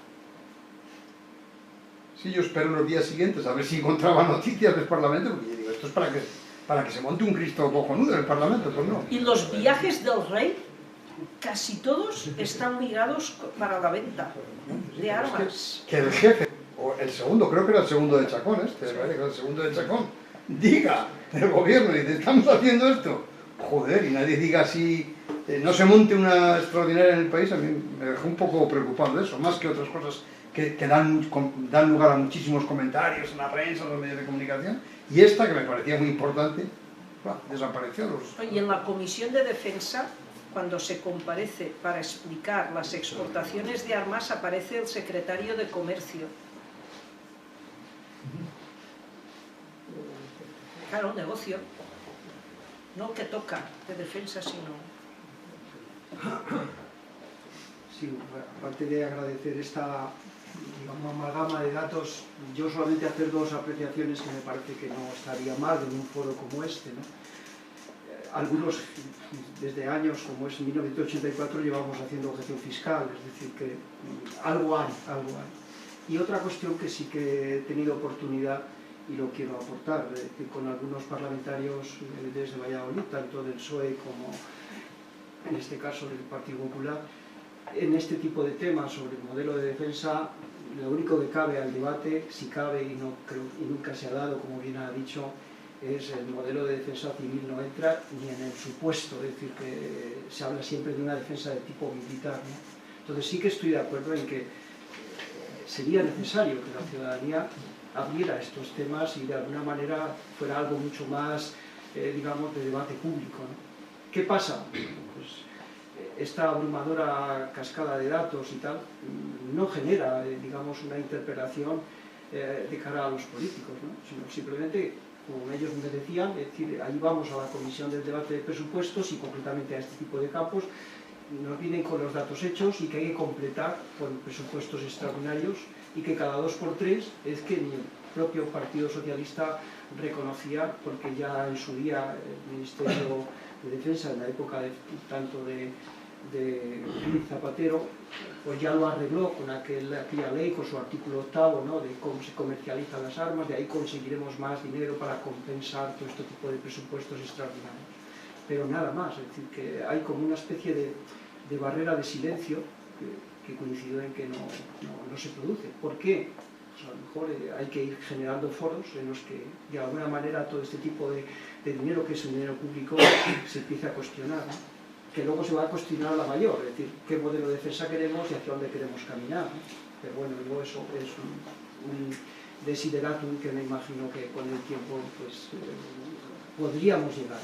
G: Sí, yo espero los días siguientes a ver si encontraba noticias del Parlamento, porque yo digo, esto es para que se monte un Cristo cojonudo en el Parlamento, pues no.
C: Y los viajes del rey, casi todos están ligados para la venta de armas.
G: Que el jefe, o el segundo, creo que era el segundo de Chacón, el segundo de Chacón, diga del gobierno, dice, estamos haciendo esto. Joder, y nadie diga así, no se monte una extraordinaria en el país, a mí me dejó un poco preocupado de eso, más que otras cosas que dan lugar a muchísimos comentarios en la prensa, en los medios de comunicación, y esta, que me parecía muy importante, desapareció.
C: Y en la Comisión de Defensa, cuando se comparece para explicar las exportaciones de armas, aparece el secretario de Comercio. Claro, negocio. No que toca de defensa, sino...
I: Sí, aparte de agradecer esta, digamos, amalgama de datos, yo solamente hacer dos apreciaciones que me parece que no estaría mal en un foro como este, ¿no? Algunos, desde años, como es 1984, llevamos haciendo objeción fiscal, es decir, que algo hay, algo hay. Y otra cuestión que sí que he tenido oportunidad, y lo quiero aportar, que con algunos parlamentarios desde Valladolid, tanto del PSOE como, en este caso, del Partido Popular, en este tipo de temas sobre el modelo de defensa, lo único que cabe al debate, si cabe y no creo, y nunca se ha dado, como bien ha dicho, es el modelo de defensa civil no entra ni en el supuesto, es decir, que se habla siempre de una defensa de tipo militar, ¿no? Entonces sí que estoy de acuerdo en que sería necesario que la ciudadanía abriera estos temas y de alguna manera fuera algo mucho más, digamos, de debate público, ¿no? ¿Qué pasa? Pues esta abrumadora cascada de datos y tal no genera, digamos, una interpelación de cara a los políticos, ¿no? Sino simplemente, como ellos me decían, es decir, ahí vamos a la comisión del debate de presupuestos y concretamente a este tipo de campos, nos vienen con los datos hechos y que hay que completar con presupuestos extraordinarios y que cada 2 por 3 es que ni el propio Partido Socialista reconocía, porque ya en su día el Ministerio de Defensa, en la época tanto de Zapatero, pues ya lo arregló con aquella ley, con su artículo 8º, ¿no?, de cómo se comercializan las armas, de ahí conseguiremos más dinero para compensar todo este tipo de presupuestos extraordinarios. Pero nada más, es decir, que hay como una especie de barrera de silencio que coincido en que no se produce. ¿Por qué? Pues a lo mejor hay que ir generando foros en los que de alguna manera todo este tipo de dinero, que es el dinero público, se empieza a cuestionar, ¿no? Que luego se va a cuestionar a la mayor, es decir, qué modelo de defensa queremos y hacia dónde queremos caminar, ¿no? Pero bueno, luego eso es un desideratum que me imagino que con el tiempo pues podríamos llegar.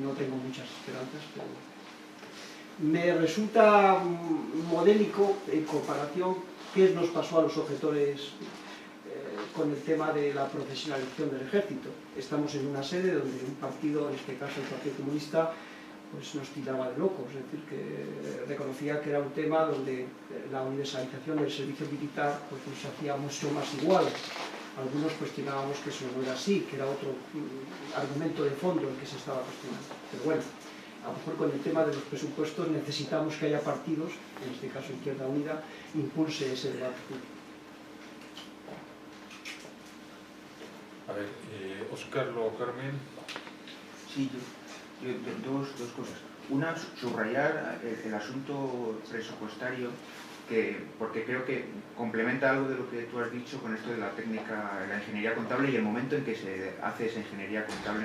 I: No tengo muchas esperanzas, pero me resulta modélico en comparación qué nos pasó a los objetores con el tema de la profesionalización del ejército. Estamos en una sede donde un partido, en este caso el Partido Comunista, pues nos tiraba de locos, es decir, que reconocía que era un tema donde la universalización del servicio militar pues nos hacía mucho más igual. Algunos cuestionábamos que eso no era así, que era otro argumento de fondo el que se estaba cuestionando. Pero bueno, a lo mejor con el tema de los presupuestos necesitamos que haya partidos, en este caso Izquierda Unida, impulse ese debate público.
B: A ver, Óscar o Carmen.
A: Sí, yo dos cosas. Una, subrayar el asunto presupuestario, porque creo que complementa algo de lo que tú has dicho con esto de la técnica, la ingeniería contable y el momento en que se hace esa ingeniería contable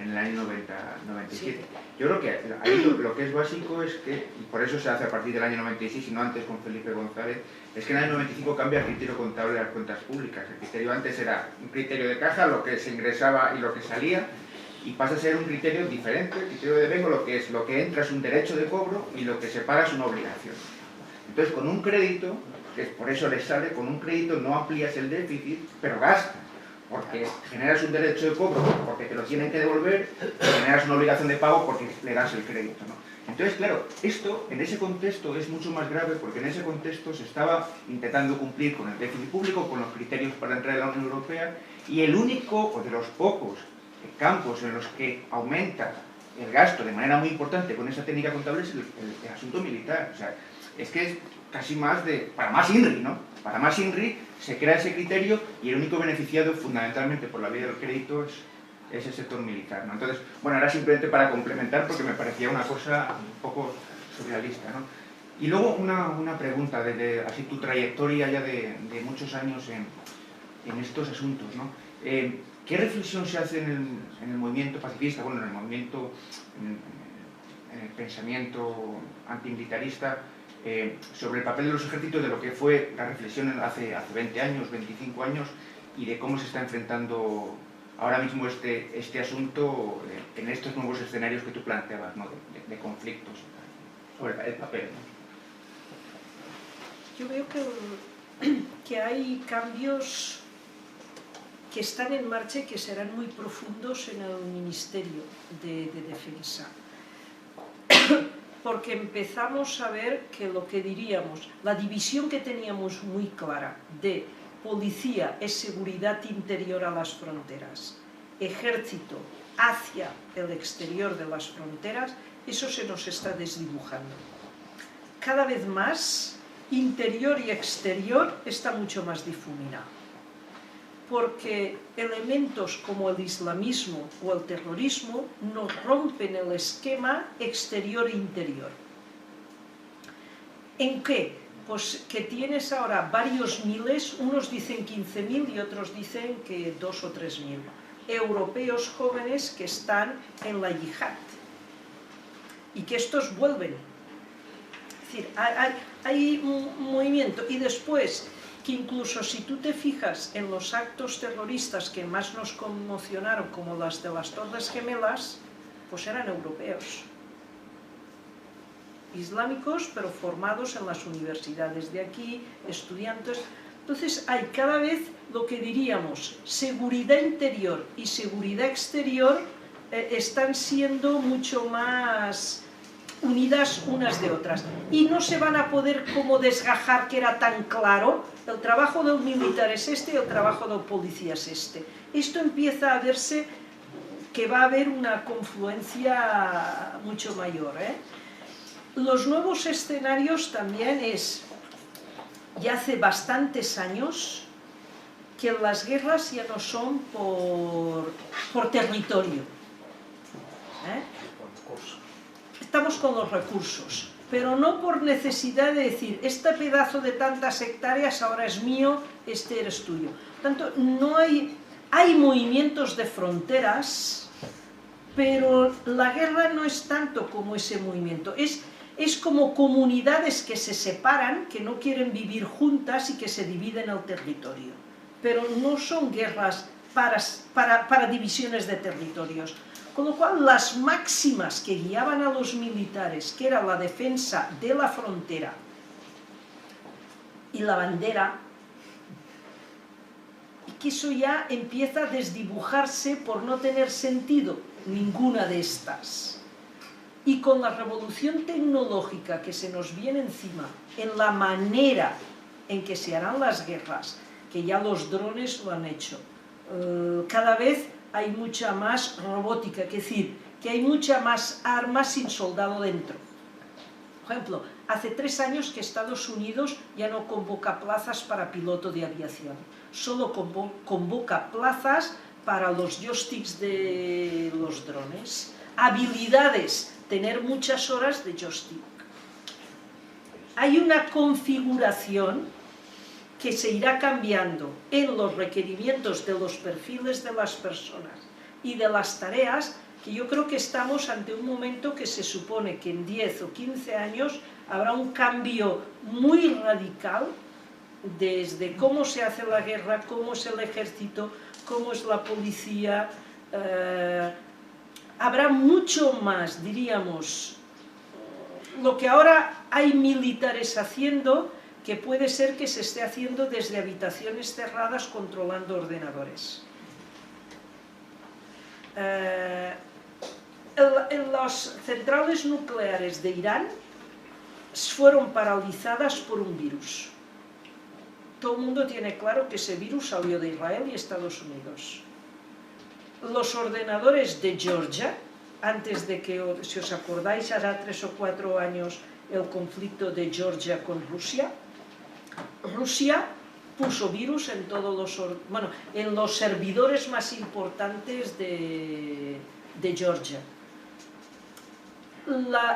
A: en el año 97. Sí. Yo creo que ahí lo que es básico es que, y por eso se hace a partir del año 96 y no antes con Felipe González, es que en el año 95 cambia el criterio contable de las cuentas públicas. El criterio antes era un criterio de caja, lo que se ingresaba y lo que salía, y pasa a ser un criterio diferente. El criterio de devengo lo que entra es un derecho de cobro y lo que se paga es una obligación. Entonces, con un crédito, que por eso les sale, con un crédito no amplías el déficit, pero gastas, porque generas un derecho de cobro porque te lo tienen que devolver, y generas una obligación de pago porque le das el crédito, ¿no? Entonces, claro, esto en ese contexto es mucho más grave, porque en ese contexto se estaba intentando cumplir con el déficit público, con los criterios para entrar en la Unión Europea, y el único, o de los pocos, campos en los que aumenta el gasto de manera muy importante con esa técnica contable es el asunto militar. O sea, es que es casi más para más INRI, ¿no? Para más INRI se crea ese criterio y el único beneficiado fundamentalmente por la vía del crédito es el sector militar, ¿no? Entonces, bueno, era simplemente para complementar porque me parecía una cosa un poco surrealista, ¿no? Y luego una pregunta, desde así tu trayectoria ya de muchos años en estos asuntos, ¿no? ¿Qué reflexión se hace en el movimiento pacifista, bueno, en el movimiento, en el pensamiento antimilitarista, sobre el papel de los ejércitos, de lo que fue la reflexión hace 20 años, 25 años, y de cómo se está enfrentando ahora mismo este asunto en estos nuevos escenarios que tú planteabas, ¿no? de conflictos, sobre el papel, ¿no?
C: Yo veo que hay cambios que están en marcha y que serán muy profundos en el Ministerio de Defensa. porque empezamos a ver que lo que diríamos, la división que teníamos muy clara de policía es seguridad interior a las fronteras, ejército hacia el exterior de las fronteras, eso se nos está desdibujando. Cada vez más, interior y exterior está mucho más difuminado, porque elementos como el islamismo o el terrorismo nos rompen el esquema exterior-interior. ¿En qué? Pues que tienes ahora varios miles, unos dicen 15.000 y otros dicen que 2 o 3.000, europeos jóvenes que están en la yihad y que estos vuelven. Es decir, hay un movimiento, y después que incluso si tú te fijas en los actos terroristas que más nos conmocionaron, como las de las Torres Gemelas, pues eran europeos, islámicos, pero formados en las universidades de aquí, estudiantes. Entonces hay cada vez lo que diríamos seguridad interior y seguridad exterior están siendo mucho más unidas unas de otras, y no se van a poder como desgajar, que era tan claro, el trabajo del militar es este y el trabajo del policía es este. Esto empieza a verse que va a haber una confluencia mucho mayor, ¿eh? Los nuevos escenarios también es, ya hace bastantes años, que las guerras ya no son por territorio, ¿eh? Estamos con los recursos, pero no por necesidad de decir, este pedazo de tantas hectáreas ahora es mío, este eres tuyo. Por tanto, no hay movimientos de fronteras, pero la guerra no es tanto como ese movimiento, es como comunidades que se separan, que no quieren vivir juntas y que se dividen el territorio. Pero no son guerras para divisiones de territorios. Con lo cual, las máximas que guiaban a los militares, que era la defensa de la frontera y la bandera, y que eso ya empieza a desdibujarse por no tener sentido ninguna de estas. Y con la revolución tecnológica que se nos viene encima, en la manera en que se harán las guerras, que ya los drones lo han hecho, cada vez hay mucha más robótica, es decir, que hay mucha más armas sin soldado dentro. Por ejemplo, hace 3 años que Estados Unidos ya no convoca plazas para piloto de aviación, solo convoca plazas para los joysticks de los drones, habilidades, tener muchas horas de joystick. Hay una configuración que se irá cambiando en los requerimientos de los perfiles de las personas y de las tareas, que yo creo que estamos ante un momento que se supone que en 10 o 15 años habrá un cambio muy radical desde cómo se hace la guerra, cómo es el ejército, cómo es la policía. Habrá mucho más, diríamos, lo que ahora hay militares haciendo, que puede ser que se esté haciendo desde habitaciones cerradas controlando ordenadores. Las centrales nucleares de Irán fueron paralizadas por un virus. Todo el mundo tiene claro que ese virus salió de Israel y Estados Unidos. Los ordenadores de Georgia, antes de que, si os acordáis, hará 3 o 4 años el conflicto de Georgia con Rusia, Rusia puso virus en todos en los servidores más importantes de Georgia.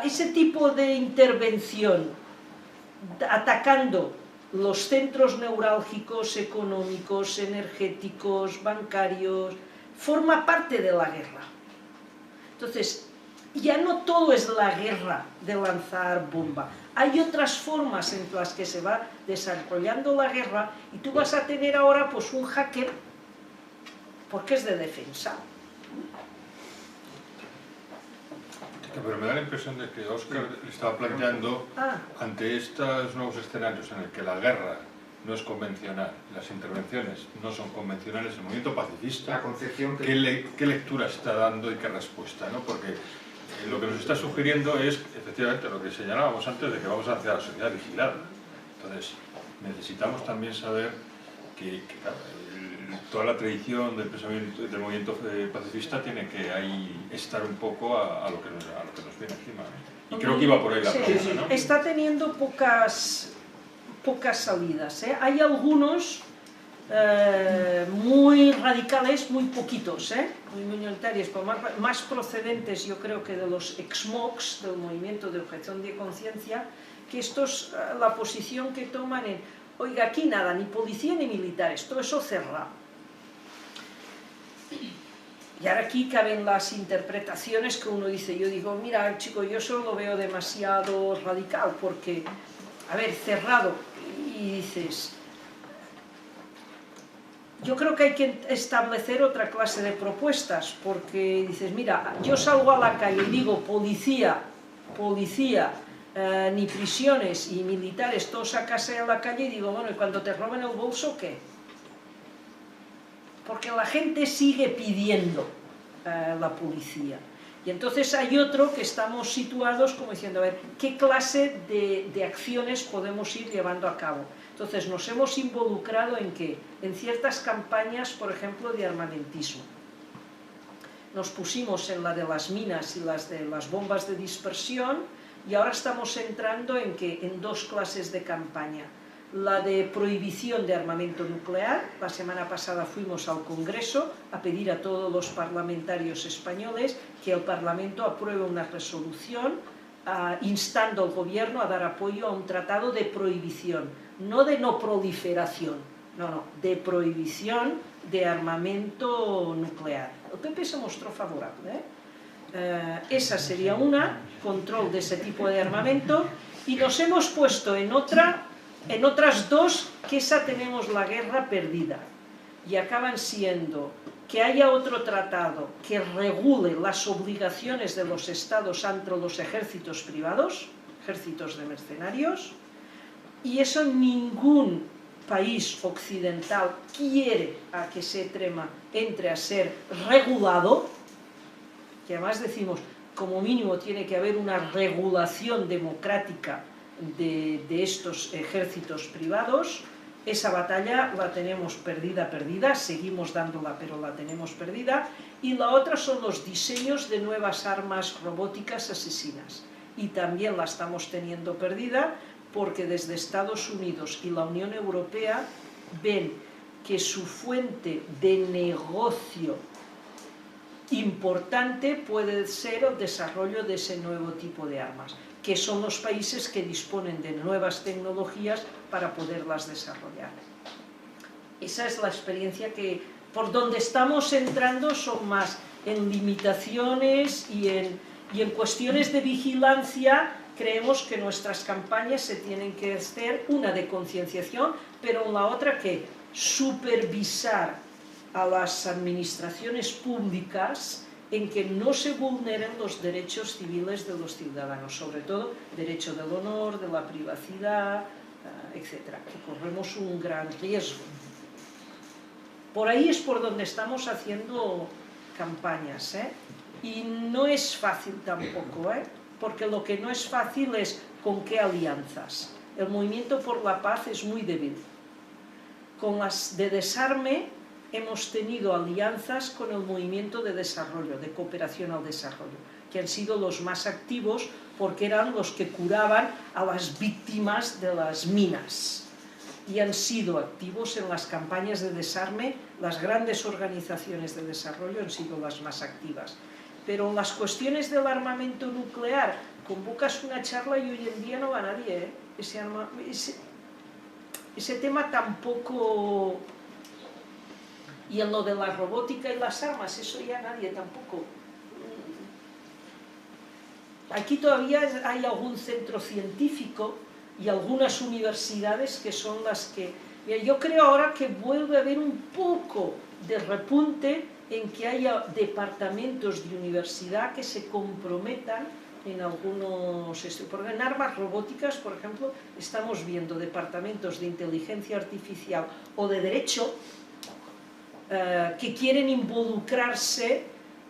C: Ese tipo de intervención atacando los centros neurálgicos, económicos, energéticos, bancarios, forma parte de la guerra. Entonces, ya no todo es la guerra de lanzar bomba. Hay otras formas en las que se va desarrollando la guerra, y tú vas a tener ahora pues un hacker porque es de defensa.
B: Pero me da la impresión de que Óscar estaba planteando, ante estos nuevos escenarios en el que la guerra no es convencional, las intervenciones no son convencionales, el movimiento pacifista,
A: la concepción
B: ¿qué lectura está dando y qué respuesta, ¿no? Porque lo que nos está sugiriendo es efectivamente lo que señalábamos antes de que vamos hacia la sociedad vigilada. Entonces, necesitamos también saber que claro, toda la tradición del pensamiento del movimiento pacifista tiene que ahí estar un poco a lo que nos viene encima, ¿no? Y creo que iba por ahí la pregunta, ¿no?
C: Está teniendo pocas salidas, ¿eh? Hay algunos muy radicales, muy poquitos, muy minoritarios, pero más procedentes yo creo que de los ex-MOCs, del movimiento de objeción de conciencia, que estos, la posición que toman en, oiga, aquí nada, ni policía ni militares, todo eso cerrado. Y ahora aquí caben las interpretaciones que uno dice, yo digo, mira chico, yo eso lo veo demasiado radical, porque, a ver, cerrado, y dices, yo creo que hay que establecer otra clase de propuestas, porque dices, mira, yo salgo a la calle y digo, policía, ni prisiones y militares, todos a casa y a la calle, y digo, bueno, ¿y cuando te roben el bolso qué? Porque la gente sigue pidiendo la policía. Y entonces hay otro que estamos situados como diciendo, a ver, ¿qué clase de acciones podemos ir llevando a cabo? Entonces nos hemos involucrado en qué? En ciertas campañas, por ejemplo, de armamentismo. Nos pusimos en la de las minas y las de las bombas de dispersión, y ahora estamos entrando en qué? En dos clases de campaña. La de prohibición de armamento nuclear. La semana pasada fuimos al Congreso a pedir a todos los parlamentarios españoles que el Parlamento apruebe una resolución instando al gobierno a dar apoyo a un tratado de prohibición, no de no proliferación, no, de prohibición de armamento nuclear. El PP se mostró favorable, esa sería una, control de ese tipo de armamento, y nos hemos puesto en otras dos, que esa tenemos la guerra perdida, y acaban siendo que haya otro tratado que regule las obligaciones de los estados ante los ejércitos privados, ejércitos de mercenarios, y eso ningún país occidental quiere a que ese tema entre a ser regulado, que además decimos, como mínimo tiene que haber una regulación democrática de estos ejércitos privados. Esa batalla la tenemos perdida, seguimos dándola, pero la tenemos perdida. Y la otra son los diseños de nuevas armas robóticas asesinas. Y también la estamos teniendo perdida, porque desde Estados Unidos y la Unión Europea ven que su fuente de negocio importante puede ser el desarrollo de ese nuevo tipo de armas, que son los países que disponen de nuevas tecnologías para poderlas desarrollar. Esa es la experiencia que, por donde estamos entrando, son más en limitaciones y en cuestiones de vigilancia. Creemos que nuestras campañas se tienen que hacer, una de concienciación, pero la otra que supervisar a las administraciones públicas en que no se vulneren los derechos civiles de los ciudadanos, sobre todo derecho del honor, de la privacidad, etc., que corremos un gran riesgo. Por ahí es por donde estamos haciendo campañas, y no es fácil tampoco, porque lo que no es fácil es con qué alianzas. El movimiento por la paz es muy débil. Con las de desarme hemos tenido alianzas con el movimiento de desarrollo, de cooperación al desarrollo, que han sido los más activos porque eran los que curaban a las víctimas de las minas. Y han sido activos en las campañas de desarme, las grandes organizaciones de desarrollo han sido las más activas. Pero las cuestiones del armamento nuclear, convocas una charla y hoy en día no va nadie, ese tema tampoco. Y en lo de la robótica y las armas, eso ya nadie tampoco. Aquí todavía hay algún centro científico y algunas universidades que son las que... Yo creo ahora que vuelve a haber un poco de repunte en que haya departamentos de universidad que se comprometan en algunos... Porque en armas robóticas, por ejemplo, estamos viendo departamentos de inteligencia artificial o de derecho que quieren involucrarse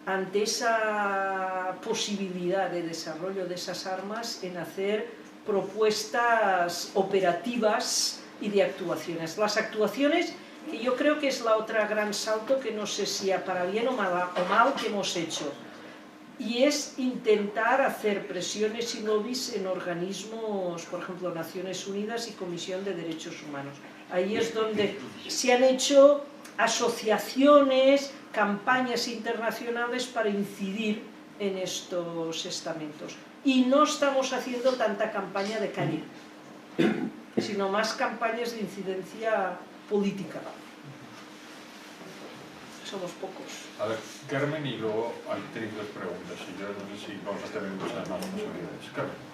C: ante esa posibilidad de desarrollo de esas armas en hacer propuestas operativas y de actuaciones. Las actuaciones, que yo creo que es la otra gran salto que no sé si para bien o mal que hemos hecho, y es intentar hacer presiones y lobbies en organismos, por ejemplo, Naciones Unidas y Comisión de Derechos Humanos. Ahí es donde se han hecho asociaciones, campañas internacionales para incidir en estos estamentos. Y no estamos haciendo tanta campaña de calle, sino más campañas de incidencia política. Somos pocos.
B: A ver, Carmen, y luego tenéis dos preguntas, y yo no sé si vamos a tener muchas más posibilidades. Carmen.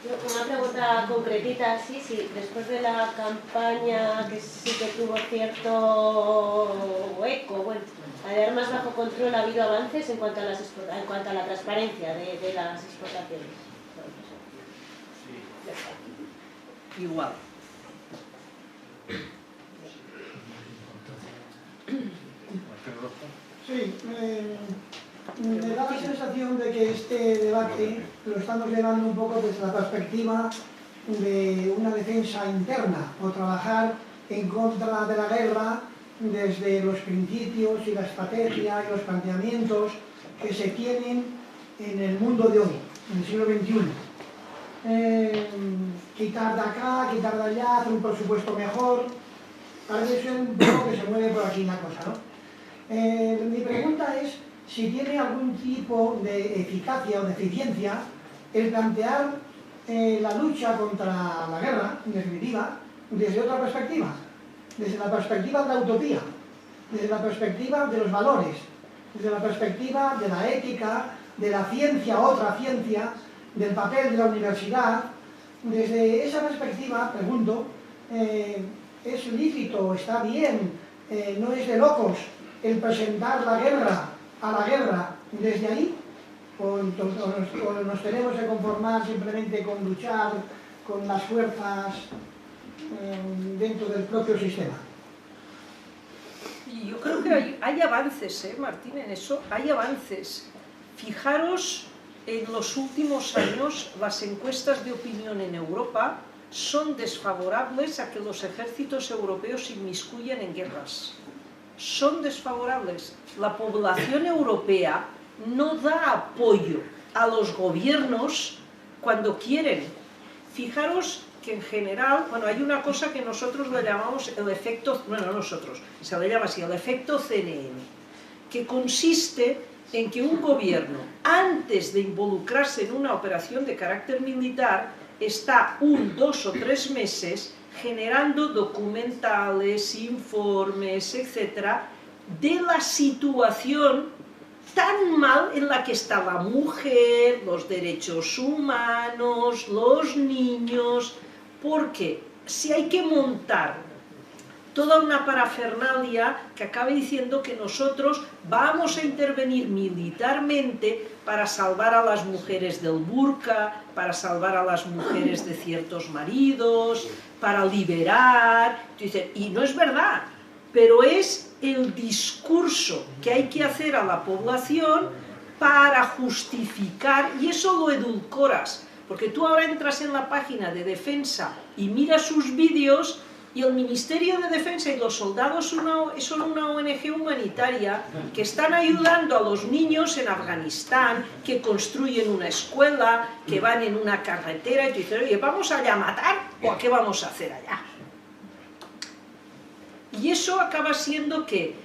J: Una pregunta concretita, sí, después de la campaña que sí que tuvo cierto eco, bueno, de armas bajo control, ¿ha habido avances en cuanto a, la transparencia de las exportaciones?
C: Igual.
K: Sí, me da la sensación de que este debate lo estamos llevando un poco desde la perspectiva de una defensa interna, o trabajar en contra de la guerra desde los principios y la estrategia y los planteamientos que se tienen en el mundo de hoy, en el siglo XXI. Quitar de acá, quitar de allá, hacer un presupuesto mejor, parece ser un poco que se mueve por aquí la cosa, ¿no? Mi pregunta es si tiene algún tipo de eficacia o de eficiencia el plantear la lucha contra la guerra, en definitiva, desde otra perspectiva, desde la perspectiva de la utopía, desde la perspectiva de los valores, desde la perspectiva de la ética, de la ciencia, otra ciencia, del papel de la universidad. Desde esa perspectiva, pregunto, ¿es lícito, está bien, no es de locos el presentar la guerra a la guerra desde ahí? ¿O nos tenemos que conformar simplemente con luchar con las fuerzas dentro del propio sistema?
C: Y yo creo que hay avances, Martín, en eso, hay avances. Fijaros, en los últimos años las encuestas de opinión en Europa son desfavorables a que los ejércitos europeos se inmiscuyan en guerras. Son desfavorables. La población europea no da apoyo a los gobiernos cuando quieren. Fijaros que en general, bueno, hay una cosa que nosotros le llamamos el efecto, bueno, nosotros, se le llama así, el efecto CNN, que consiste en que un gobierno, antes de involucrarse en una operación de carácter militar, está 1, 2 o 3 meses generando documentales, informes, etcétera, de la situación tan mal en la que está la mujer, los derechos humanos, los niños, porque si hay que montar toda una parafernalia que acabe diciendo que nosotros vamos a intervenir militarmente para salvar a las mujeres del burka, para salvar a las mujeres de ciertos maridos, para liberar, y no es verdad, pero es el discurso que hay que hacer a la población para justificar, y eso lo edulcoras, porque tú ahora entras en la página de defensa y miras sus vídeos, y el Ministerio de Defensa y los soldados son una ONG humanitaria que están ayudando a los niños en Afganistán, que construyen una escuela, que van en una carretera, y tú dices, oye, ¿vamos allá a matar o a qué vamos a hacer allá? Y eso acaba siendo que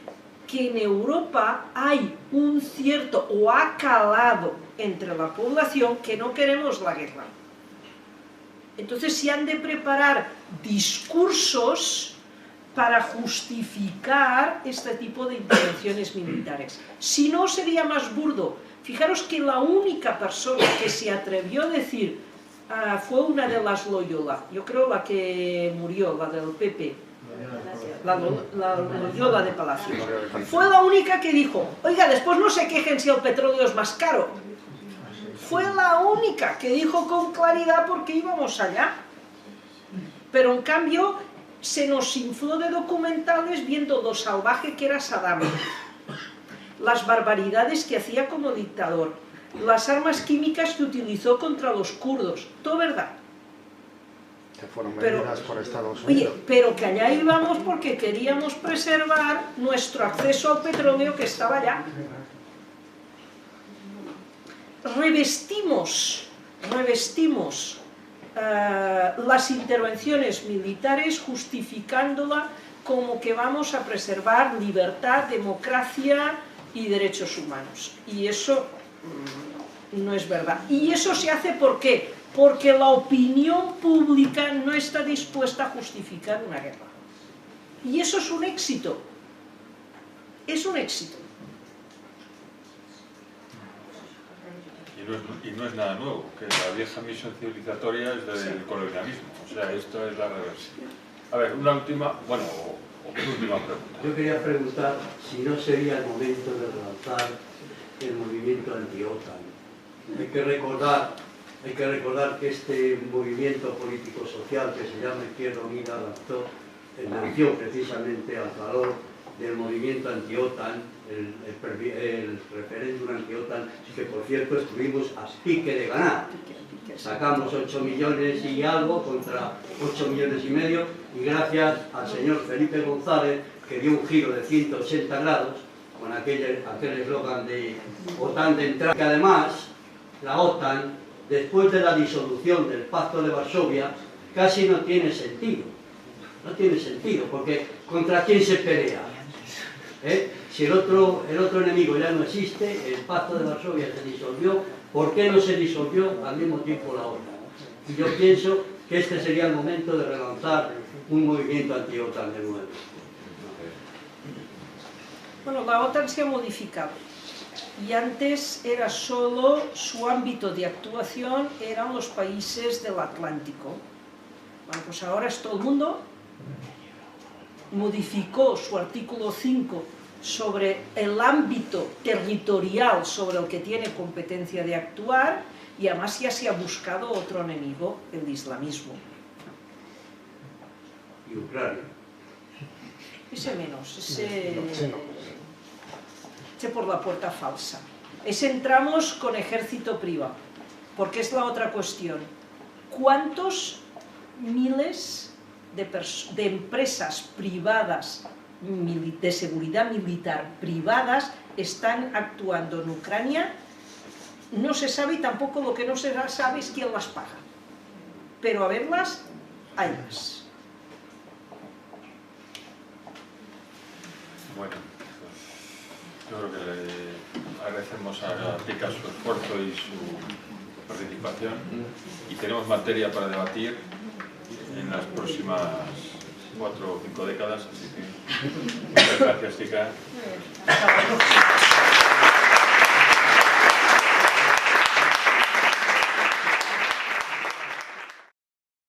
C: en Europa hay un cierto, o ha calado entre la población, que no queremos la guerra. Entonces se han de preparar discursos para justificar este tipo de intervenciones militares. Si no, sería más burdo. Fijaros que la única persona que se atrevió a decir fue una de las Loyola, yo creo la que murió, la del PP, la Loyola de Palacio. Fue la única que dijo, oiga, después no se quejen si el petróleo es más caro. Fue la única que dijo con claridad por qué íbamos allá. Pero en cambio se nos infló de documentales viendo lo salvaje que era Saddam. las barbaridades que hacía como dictador, las armas químicas que utilizó contra los kurdos, todo verdad.
L: Que fueron vendidas por Estados Unidos.
C: Oye, pero que allá íbamos porque queríamos preservar nuestro acceso al petróleo que estaba allá. Revestimos las intervenciones militares justificándola como que vamos a preservar libertad, democracia y derechos humanos. Y eso no es verdad. Y eso se hace ¿por qué? Porque la opinión pública no está dispuesta a justificar una guerra. Y eso es un éxito. Es un éxito.
B: Y no es nada nuevo, que la vieja misión civilizatoria es del colonialismo. O sea, esto es la reversión. A ver, una última, bueno, o penúltima pregunta.
M: Yo quería preguntar si no sería el momento de relanzar el movimiento anti-OTAN. Hay que recordar que este movimiento político-social que se llama Izquierda Unida nació precisamente al calor del movimiento anti-OTAN, el referéndum anti-OTAN, que por cierto estuvimos a pique de ganar. Sacamos 8 millones y algo contra 8 millones y medio, y gracias al señor Felipe González, que dio un giro de 180 grados con aquel eslogan de OTAN de entrada, que además la OTAN, después de la disolución del Pacto de Varsovia, casi no tiene sentido. No tiene sentido, porque ¿contra quién se pelea? Si el otro enemigo ya no existe, el Pacto de Varsovia se disolvió, ¿por qué no se disolvió al mismo tiempo la OTAN? Y yo pienso que este sería el momento de relanzar un movimiento anti-OTAN de nuevo.
C: Bueno, la OTAN se ha modificado. Y antes era solo su ámbito de actuación eran los países del Atlántico. Bueno, pues ahora es todo el mundo. Modificó su artículo 5 sobre el ámbito territorial sobre el que tiene competencia de actuar, y además ya se ha buscado otro enemigo, el islamismo.
M: Y Ucrania.
C: Ese menos, ese por la puerta falsa. Ese entramos con ejército privado, porque es la otra cuestión. ¿Cuántos miles de empresas privadas de seguridad militar privadas están actuando en Ucrania? No se sabe, y tampoco lo que no se sabe es quién las paga. Pero a verlas, hay más.
B: Bueno, pues yo creo que le agradecemos a Pica su esfuerzo y su participación, y tenemos materia para debatir en las próximas 4 o 5 décadas, así que muchas gracias, Pica.